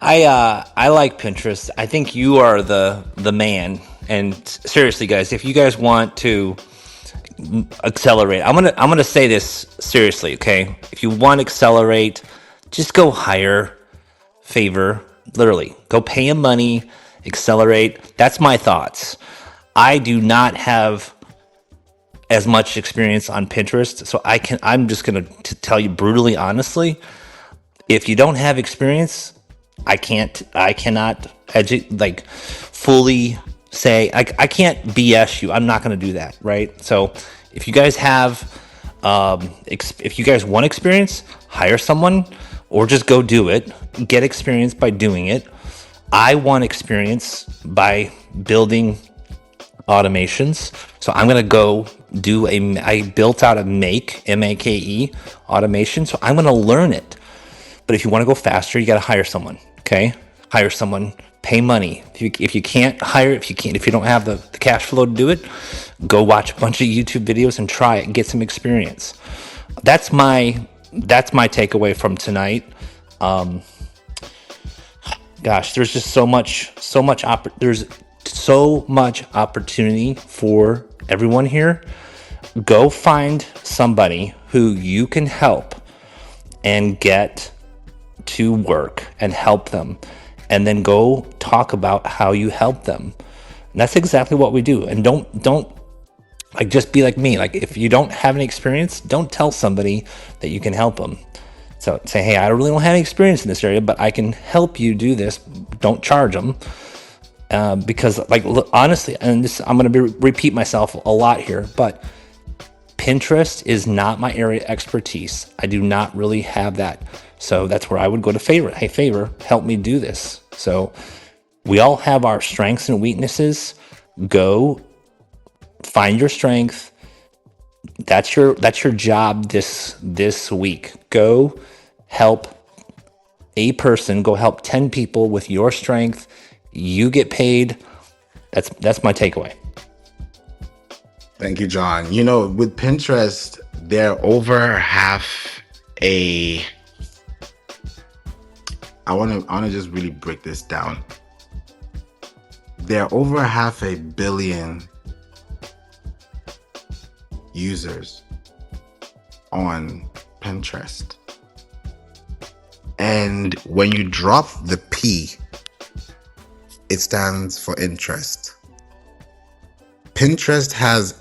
I like Pinterest. I think you are the man. And seriously, guys, if you guys want to accelerate, I'm gonna say this seriously, okay? If you want to accelerate, just go hire Favour. Literally, go pay him money, accelerate. That's my thoughts. I do not have as much experience on Pinterest, so I'm just gonna tell you brutally, honestly. If you don't have experience, I cannot fully say, I can't BS you. I'm not going to do that, right? So if you guys have, if you guys want experience, hire someone or just go do it. Get experience by doing it. I want experience by building automations. So I'm going to go do I built out a Make automation. So I'm going to learn it. But if you want to go faster, you got to hire someone. Okay, hire someone, pay money. If you can't hire, if you don't have the cash flow to do it, go watch a bunch of YouTube videos and try it and get some experience. That's my takeaway from tonight. Gosh, there's just there's so much opportunity for everyone here. Go find somebody who you can help and get to work and help them, and then go talk about how you help them. And that's exactly what we do. And don't like just be like me. Like if you don't have any experience, don't tell somebody that you can help them. So say, hey, I really don't have any experience in this area, but I can help you do this. Don't charge them. Because look, honestly, and this, I'm going to repeat myself a lot here, but Pinterest is not my area of expertise. I do not really have that. So that's where I would go to Favour. Hey, Favour, help me do this. So we all have our strengths and weaknesses. Go Find your strength. That's your job this week. Go help a person, go help 10 people with your strength. You get paid. That's my takeaway. Thank you, John. You know, with Pinterest, they're over half a. I want to just really break this down. They're over half a billion users on Pinterest. And when you drop the P, it stands for interest. Pinterest has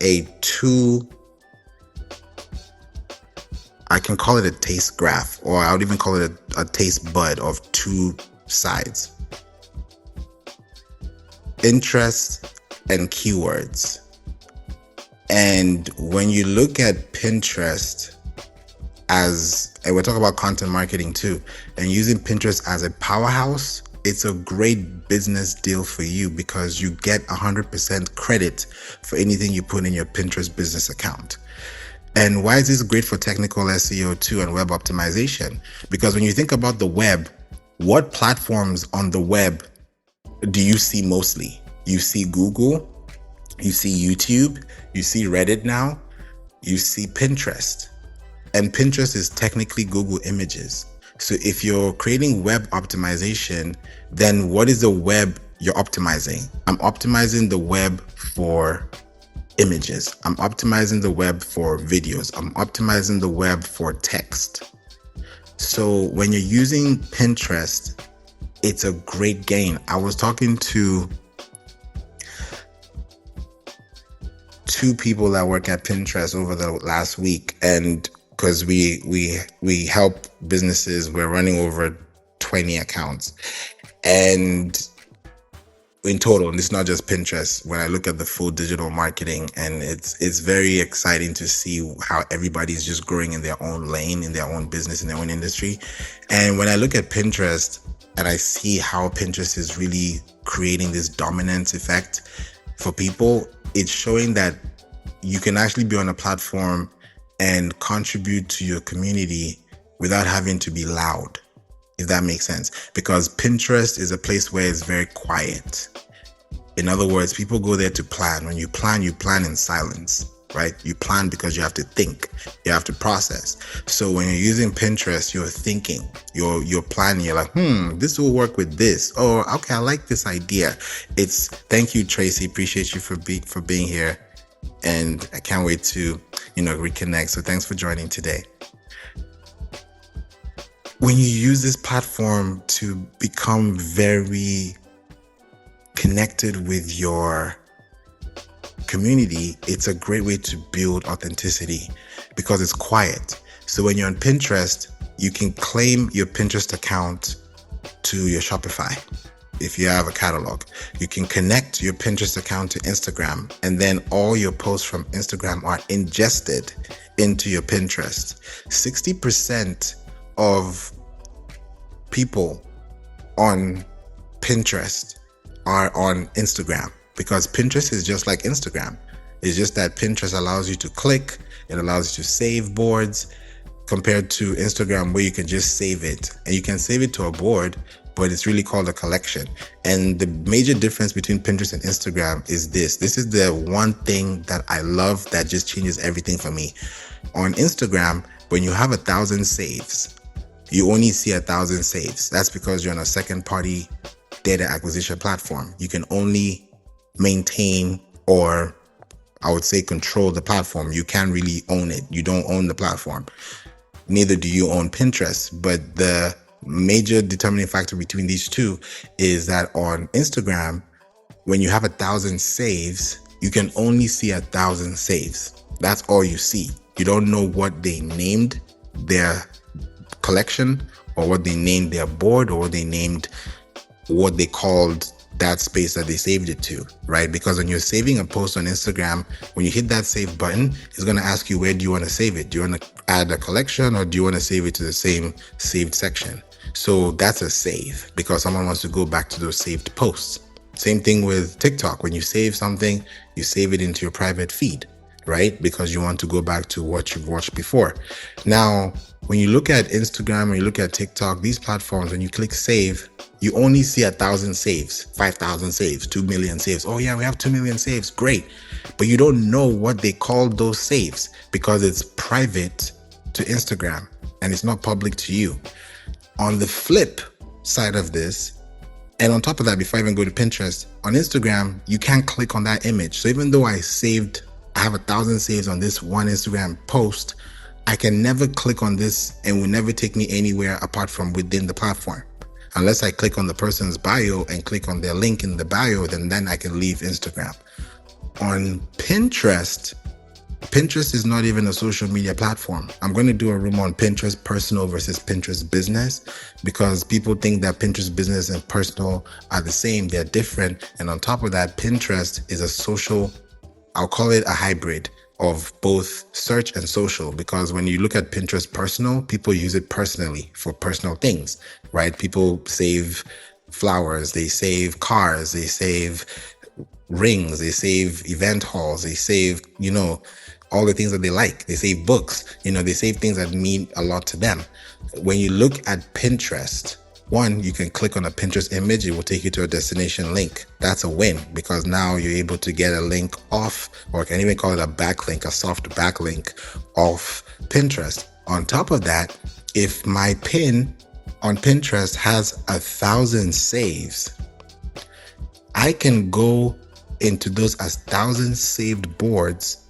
I can call it a taste graph, or I would even call it a taste bud of two sides: interest and keywords. And when you look at Pinterest and we're talking about content marketing too, and using Pinterest as a powerhouse, it's a great business deal for you because you get 100% credit for anything you put in your Pinterest business account. And why is this great for technical SEO too and web optimization? Because when you think about the web, what platforms on the web do you see mostly? You see Google, you see YouTube, you see Reddit now, you see Pinterest. And Pinterest is technically Google Images. So if you're creating web optimization, then what is the web you're optimizing? I'm optimizing the web for images. I'm optimizing the web for videos. I'm optimizing the web for text. So when you're using Pinterest, it's a great gain. I was talking to two people that work at Pinterest over the last week, and because we help businesses, we're running over 20 accounts, and in total, and it's not just Pinterest. When I look at the full digital marketing, and it's very exciting to see how everybody's just growing in their own lane, in their own business, in their own industry. And when I look at Pinterest and I see how Pinterest is really creating this dominance effect for people, it's showing that you can actually be on a platform and contribute to your community without having to be loud, if that makes sense. Because Pinterest is a place where it's very quiet. In other words, people go there to plan. When you plan in silence, right? You plan because you have to think, you have to process. So when you're using Pinterest, you're thinking, you're planning, you're like, this will work with this. Oh, okay, I like this idea. Thank you, Tracy. Appreciate you for being here. And I can't wait to, reconnect. So thanks for joining today. When you use this platform to become very connected with your community, it's a great way to build authenticity because it's quiet. So when you're on Pinterest, you can claim your Pinterest account to your Shopify. If you have a catalog, you can connect your Pinterest account to Instagram, and then all your posts from Instagram are ingested into your Pinterest. 60% of people on Pinterest are on Instagram because Pinterest is just like Instagram. It's just that Pinterest allows you to click, it allows you to save boards compared to Instagram where you can just save it, and you can save it to a board, but it's really called a collection. And the major difference between Pinterest and Instagram is this. This is the one thing that I love that just changes everything for me. On Instagram, when you have 1,000 saves, you only see 1,000 saves. That's because you're on a second-party data acquisition platform. You can only maintain, or I would say control, the platform. You can't really own it. You don't own the platform. Neither do you own Pinterest. But the major determining factor between these two is that on Instagram, when you have 1,000 saves, you can only see 1,000 saves. That's all you see. You don't know what they named their collection, or what they named their board, or what they called that space that they saved it to, right? Because when you're saving a post on Instagram, when you hit that save button, it's going to ask you, where do you want to save it? Do you want to add a collection, or do you want to save it to the same saved section? So that's a save because someone wants to go back to those saved posts. Same thing with TikTok. When you save something, you save it into your private feed, right? Because you want to go back to what you've watched before. Now, when you look at Instagram, when you look at TikTok, these platforms, when you click save, you only see 1,000 saves, 5,000 saves, 2 million saves. Oh yeah, we have 2 million saves. Great. But you don't know what they call those saves because it's private to Instagram and it's not public to you. On the flip side of this, and on top of that, before I even go to Pinterest, on Instagram, you can't click on that image. So even though I have 1,000 saves on this one Instagram post, I can never click on this and will never take me anywhere apart from within the platform. Unless I click on the person's bio and click on their link in the bio, then I can leave Instagram. On Pinterest, Pinterest is not even a social media platform. I'm going to do a room on Pinterest personal versus Pinterest business because people think that Pinterest business and personal are the same. They're different. And on top of that, Pinterest is a social, I'll call it a hybrid of both search and social, because when you look at Pinterest personal, people use it personally for personal things, right? People save flowers, they save cars, they save rings, they save event halls, they save, all the things that they like. They save books, they save things that mean a lot to them. When you look at Pinterest, one, you can click on a Pinterest image, it will take you to a destination link. That's a win because now you're able to get a link off, or I can even call it a backlink, a soft backlink off Pinterest. On top of that, if my pin on Pinterest has 1,000 saves, I can go into those 1,000 saved boards,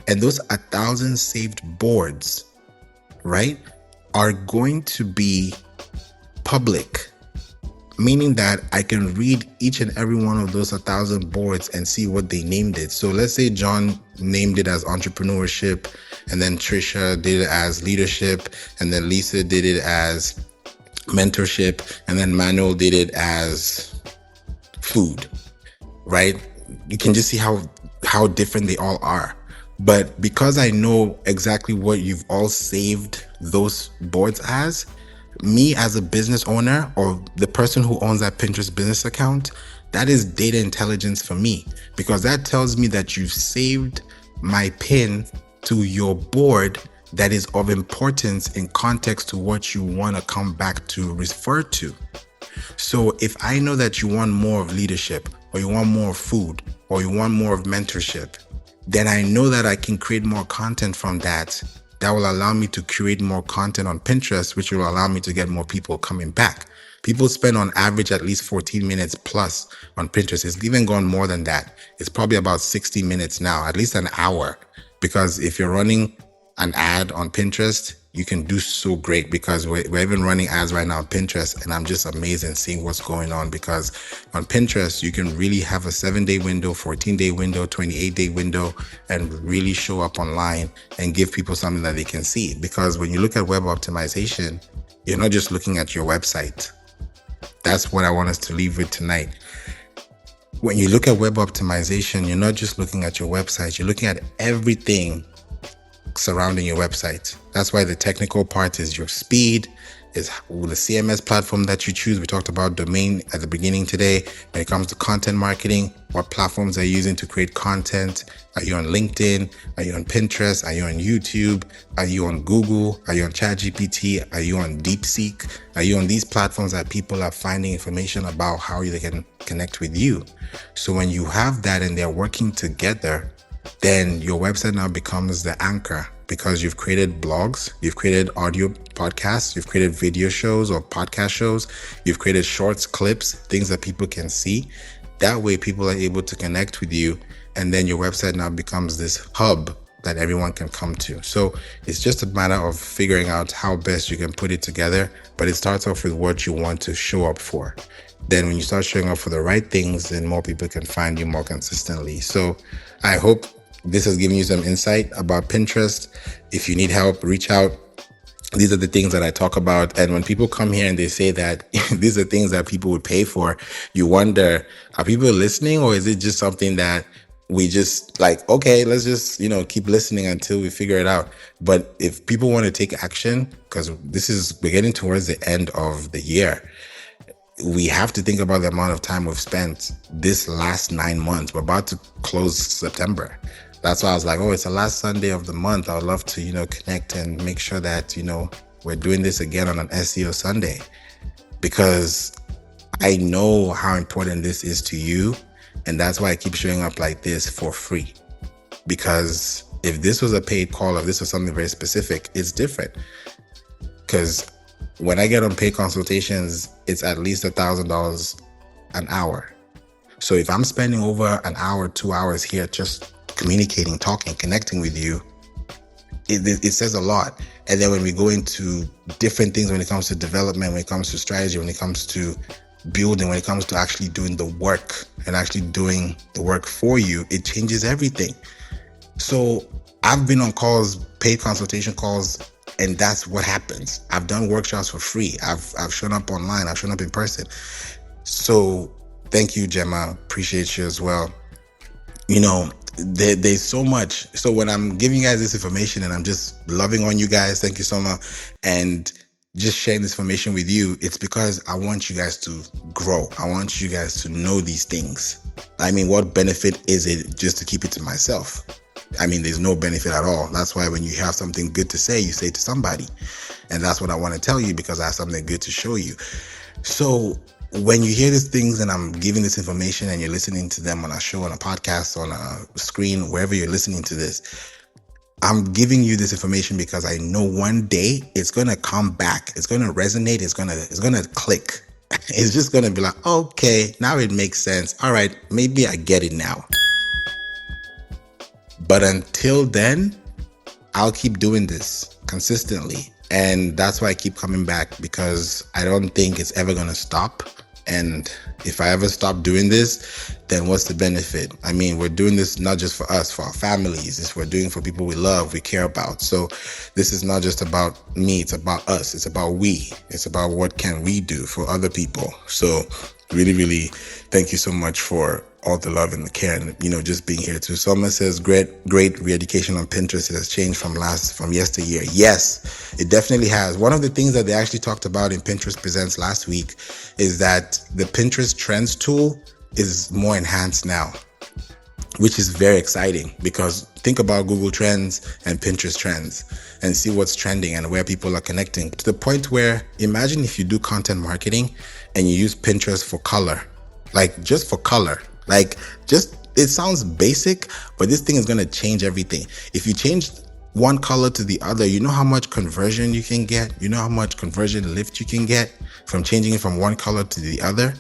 and those 1,000 saved boards, right, are going to be public, meaning that I can read each and every one of those 1,000 boards and see what they named it. So let's say John named it as entrepreneurship, and then Trisha did it as leadership, and then Lisa did it as mentorship, and then Manuel did it as food, right? You can just see how different they all are. But because I know exactly what you've all saved those boards as, me as a business owner or the person who owns that Pinterest business account, that is data intelligence for me, because that tells me that you've saved my pin to your board that is of importance in context to what you want to come back to refer to. So if I know that you want more of leadership, or you want more of food, or you want more of mentorship, then I know that I can create more content from that. That will allow me to create more content on Pinterest, which will allow me to get more people coming back. People spend on average at least 14 minutes plus on Pinterest. It's even gone more than that. It's probably about 60 minutes now, at least an hour. Because if you're running an ad on Pinterest, you can do so great, because we're even running ads right now on Pinterest, and I'm just amazed and seeing what's going on, because on Pinterest you can really have a 7-day window, 14-day window, 28-day window, and really show up online and give people something that they can see. Because when you look at web optimization, you're not just looking at your website. That's what I want us to leave with tonight. When you look at web optimization, you're not just looking at your website, you're looking at everything surrounding your website. That's why the technical part is your speed, is the CMS platform that you choose. We talked about domain at the beginning today. When it comes to content marketing, what platforms are you using to create content? Are you on LinkedIn? Are you on Pinterest? Are you on YouTube? Are you on Google? Are you on ChatGPT? Are you on DeepSeek? Are you on these platforms that people are finding information about how they can connect with you? So when you have that and they're working together, then your website now becomes the anchor, because you've created blogs, you've created audio podcasts, you've created video shows or podcast shows, you've created shorts, clips, things that people can see. That way people are able to connect with you, and then your website now becomes this hub that everyone can come to. So it's just a matter of figuring out how best you can put it together, but it starts off with what you want to show up for. Then when you start showing up for the right things, then more people can find you more consistently. So I hope this has given you some insight about Pinterest. If you need help, reach out. These are the things that I talk about. And when people come here and they say that these are things that people would pay for, you wonder, are people listening, or is it just something that we just like, okay, let's just, keep listening until we figure it out. But if people want to take action, because we're getting towards the end of the year, we have to think about the amount of time we've spent this last 9 months. We're about to close September. That's why I was like, oh, it's the last Sunday of the month. I would love to, connect and make sure that, we're doing this again on an SEO Sunday, because I know how important this is to you. And that's why I keep showing up like this for free. Because if this was a paid call, if this was something very specific, it's different. Because when I get on paid consultations, it's at least $1,000 an hour. So if I'm spending over an hour, 2 hours here just communicating, talking, connecting with you, it says a lot. And then when we go into different things, when it comes to development, when it comes to strategy, when it comes to building, when it comes to actually doing the work and actually doing the work for you, it changes everything. So I've been on calls, paid consultation calls, and that's what happens. I've done workshops for free. I've shown up online. I've shown up in person. So thank you, Gemma. Appreciate you as well. There's so much. So when I'm giving you guys this information and I'm just loving on you guys, thank you so much. And just sharing this information with you, it's because I want you guys to grow. I want you guys to know these things. I mean, what benefit is it just to keep it to myself? I mean, there's no benefit at all. That's why when you have something good to say, you say it to somebody. And that's what I want to tell you, because I have something good to show you. So when you hear these things and I'm giving this information and you're listening to them on a show, on a podcast, on a screen, wherever you're listening to this, I'm giving you this information because I know one day it's going to come back. It's going to resonate. It's going to click. It's just going to be like, okay, now it makes sense. All right, maybe I get it now. But until then, I'll keep doing this consistently. And that's why I keep coming back, because I don't think it's ever going to stop. And if I ever stop doing this, then what's the benefit? I mean, we're doing this not just for us, for our families. It's we're doing for people we love, we care about. So this is not just about me. It's about us. It's about we. It's about what can we do for other people. So really, really thank you so much for all the love and the care, and just being here too. Someone says great re-education on Pinterest. It has changed from yesteryear. Yes, it definitely has. One of the things that they actually talked about in Pinterest Presents last week is that the Pinterest Trends tool is more enhanced now, which is very exciting, because think about Google Trends and Pinterest Trends and see what's trending and where people are connecting, to the point where, imagine if you do content marketing and you use Pinterest for color, just for color. It sounds basic, but this thing is going to change everything. If you change one color to the other, you know how much conversion you can get? You know how much conversion lift you can get from changing it from one color to the other?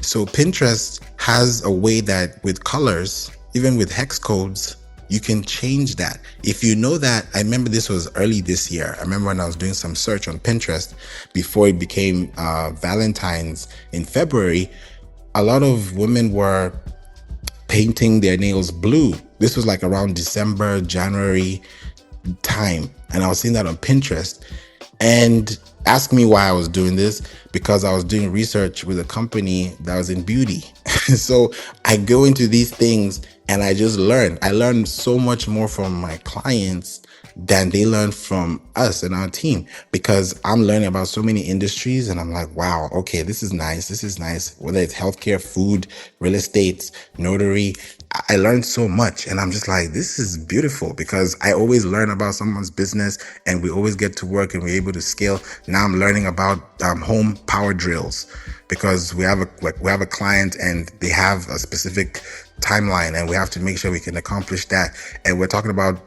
So Pinterest has a way that with colors, even with hex codes, you can change that. If you know that, I remember this was early this year. I remember when I was doing some search on Pinterest before it became Valentine's in February, a lot of women were painting their nails blue. This was like around December, January time. And I was seeing that on Pinterest. And ask me why I was doing this, because I was doing research with a company that was in beauty. So I go into these things and I just learn. I learn so much more from my clients than they learn from us and our team, because I'm learning about so many industries and I'm like, wow, okay, this is nice. This is nice. Whether it's healthcare, food, real estate, notary, I learned so much, and I'm just like, this is beautiful, because I always learn about someone's business and we always get to work and we're able to scale. Now I'm learning about home power drills, because we have a client and they have a specific timeline and we have to make sure we can accomplish that. And we're talking about,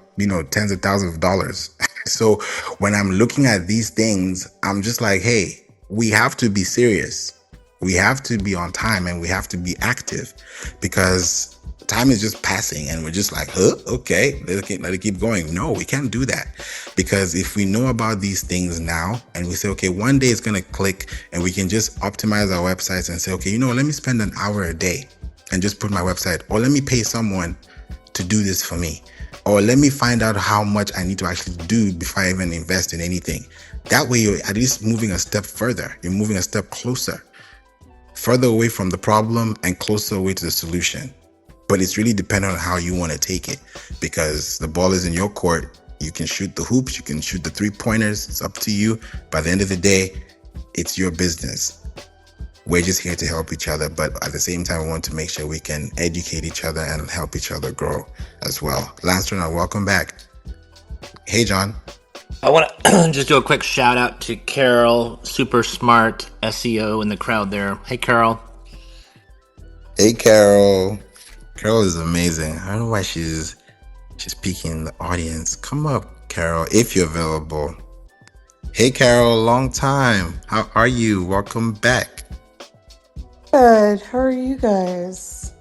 tens of thousands of dollars. So when I'm looking at these things, I'm just like, hey, we have to be serious. We have to be on time and we have to be active, because time is just passing and we're just like, okay, let it keep going. No, we can't do that, because if we know about these things now and we say, okay, one day it's going to click and we can just optimize our websites and say, okay, let me spend an hour a day and just put my website, or let me pay someone to do this for me, or let me find out how much I need to actually do before I even invest in anything. That way you're at least moving a step further. You're moving a step closer, further away from the problem and closer away to the solution. But it's really dependent on how you want to take it, because the ball is in your court. You can shoot the hoops, you can shoot the 3-pointers. It's up to you. By the end of the day, it's your business. We're just here to help each other, but at the same time, we want to make sure we can educate each other and help each other grow as well. Lance Renaud, welcome back. Hey, John. I want to just do a quick shout out to Carol, super smart SEO in the crowd there. Hey, Carol. Hey, Carol. Carol is amazing. I don't know why she's peeking in the audience. Come up, Carol, if you're available. Hey, Carol, long time. How are you? Welcome back. Good. How are you guys?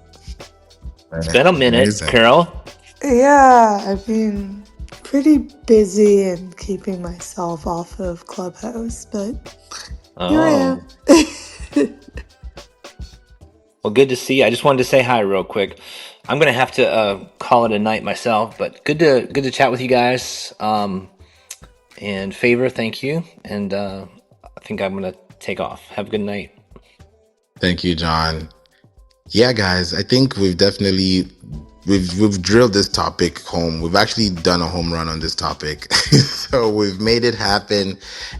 It's been a minute, Amazing. Carol. Yeah, I've been pretty busy and keeping myself off of Clubhouse, but here I Oh, am. well, good to see you. I just wanted to say hi real quick. I'm gonna have to call it a night myself, but good to chat with you guys. And Favor, thank you. And I think I'm gonna take off. Have a good night. Thank you, John. Yeah, guys, I think we've drilled this topic home. We've actually done a home run on this topic. So we've made it happen,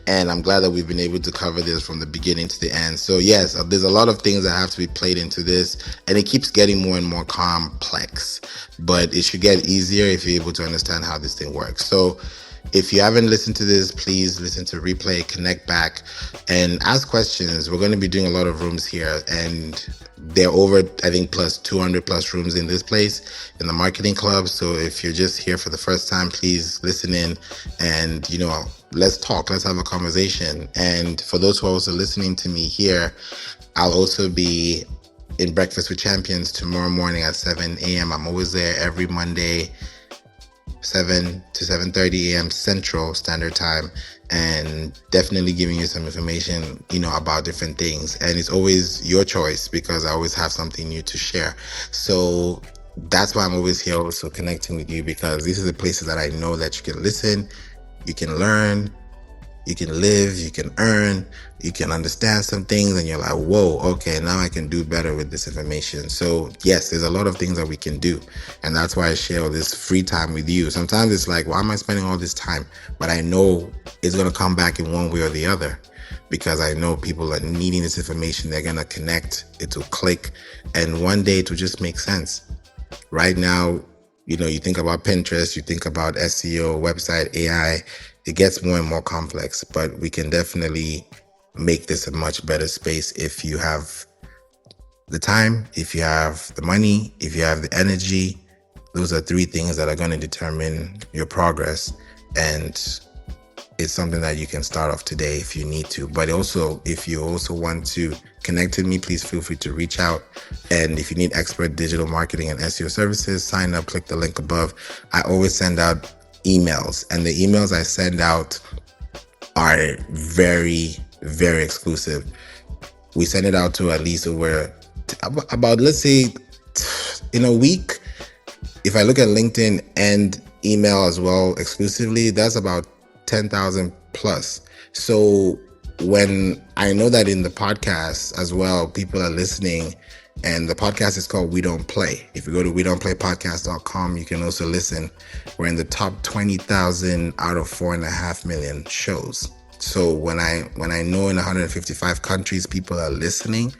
and I'm glad that we've been able to cover this from the beginning to the end. So yes, there's a lot of things that have to be played into this, and it keeps getting more and more complex, but it should get easier if you're able to understand how this thing works. So if you haven't listened to this, please listen to replay, connect back, and ask questions. We're going to be doing a lot of rooms here, and they're over, I think, plus 200 plus rooms in this place in the marketing club. So if you're just here for the first time, please listen in and, let's talk, let's have a conversation. And for those who are also listening to me here, I'll also be in Breakfast with Champions tomorrow morning at 7 a.m. I'm always there every Monday, 7 to 7:30 a.m. Central Standard Time, and definitely giving you some information, about different things. And it's always your choice because I always have something new to share. So that's why I'm always here also connecting with you, because these are the places that I know that you can listen, you can learn, you can live, you can earn, you can understand some things, and you're like, whoa, okay, now I can do better with this information. So yes, there's a lot of things that we can do. And that's why I share all this free time with you. Sometimes it's like, why am I spending all this time? But I know it's going to come back in one way or the other, because I know people are needing this information. They're going to connect, it will click, and one day it will just make sense. Right now, you think about Pinterest, you think about SEO, website, AI, it gets more and more complex, but we can definitely make this a much better space if you have the time, if you have the money, if you have the energy. Those are three things that are going to determine your progress. And it's something that you can start off today if you need to. But also, if you also want to connect with me, please feel free to reach out. And if you need expert digital marketing and SEO services, sign up, click the link above. I always send out emails, and the emails I send out are very, very exclusive. We send it out to at least over about, let's say, in a week. If I look at LinkedIn and email as well exclusively, that's about 10,000 plus. So when I know that in the podcast as well, people are listening, and the podcast is called We Don't Play. If you go to wedon'tplaypodcast.com, you can also listen. We're in the top 20,000 out of 4.5 million shows. So when I know in 155 countries people are listening,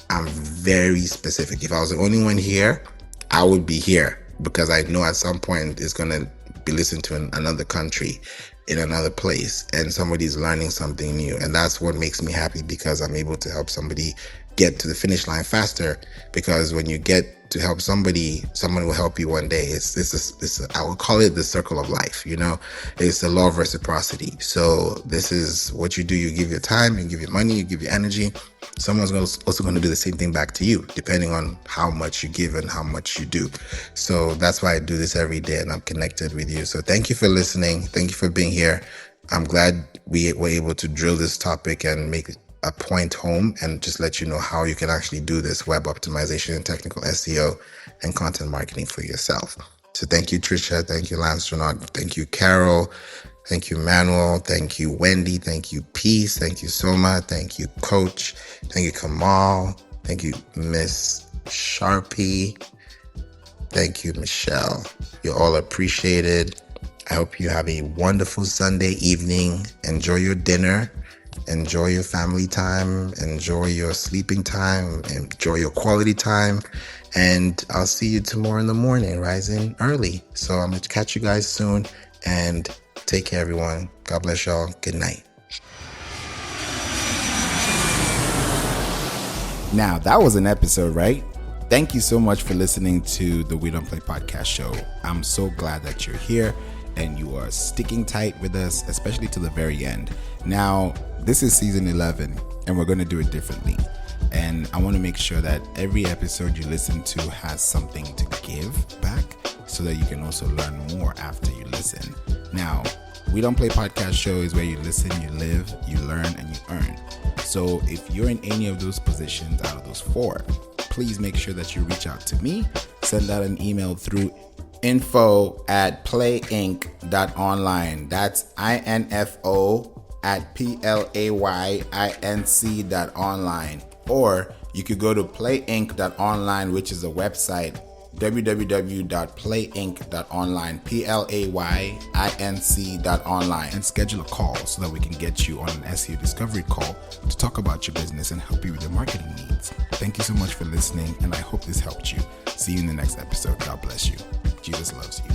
I'm very specific. If I was the only one here, I would be here, because I know at some point it's going to be listened to in another country, in another place, and somebody's learning something new. And that's what makes me happy, because I'm able to help somebody get to the finish line faster. Because when you get to help somebody, someone will help you one day. I would call it the circle of life. It's the law of reciprocity. So this is what you do. You give your time, you give your money, you give your energy. Someone's also going to do the same thing back to you, depending on how much you give and how much you do. So that's why I do this every day, and I'm connected with you. So thank you for listening. Thank you for being here. I'm glad we were able to drill this topic and make a point home, and just let you know how you can actually do this web optimization and technical SEO and content marketing for yourself. So thank you, Trisha. Thank you, Lance Renaud. Thank you, Carol. Thank you, Manuel. Thank you, Wendy. Thank you, Peace. Thank you, Soma. Thank you, Coach. Thank you, Kamal. Thank you, Miss Sharpie. Thank you, Michelle. You're all appreciated. I hope you have a wonderful Sunday evening. Enjoy your dinner. Enjoy your family time, enjoy your sleeping time, enjoy your quality time. And I'll see you tomorrow in the morning, rising early. So I'm going to catch you guys soon, and take care, everyone. God bless y'all. Good night. Now, that was an episode, right? Thank you so much for listening to the We Don't Play podcast show. I'm so glad that you're here and you are sticking tight with us, especially to the very end. Now, this is season 11 and we're going to do it differently. And I want to make sure that every episode you listen to has something to give back so that you can also learn more after you listen. Now, We Don't Play podcast show is where you listen, you live, you learn, and you earn. So if you're in any of those positions out of those 4, please make sure that you reach out to me. Send out an email through info@playinc.online. That's info@playinc.online. Or you could go to playinc.online, which is a website, www.playinc.online, playinc.online, and schedule a call so that we can get you on an SEO discovery call to talk about your business and help you with your marketing needs. Thank you so much for listening, and I hope this helped you. See you in the next episode. God bless you. Jesus loves you.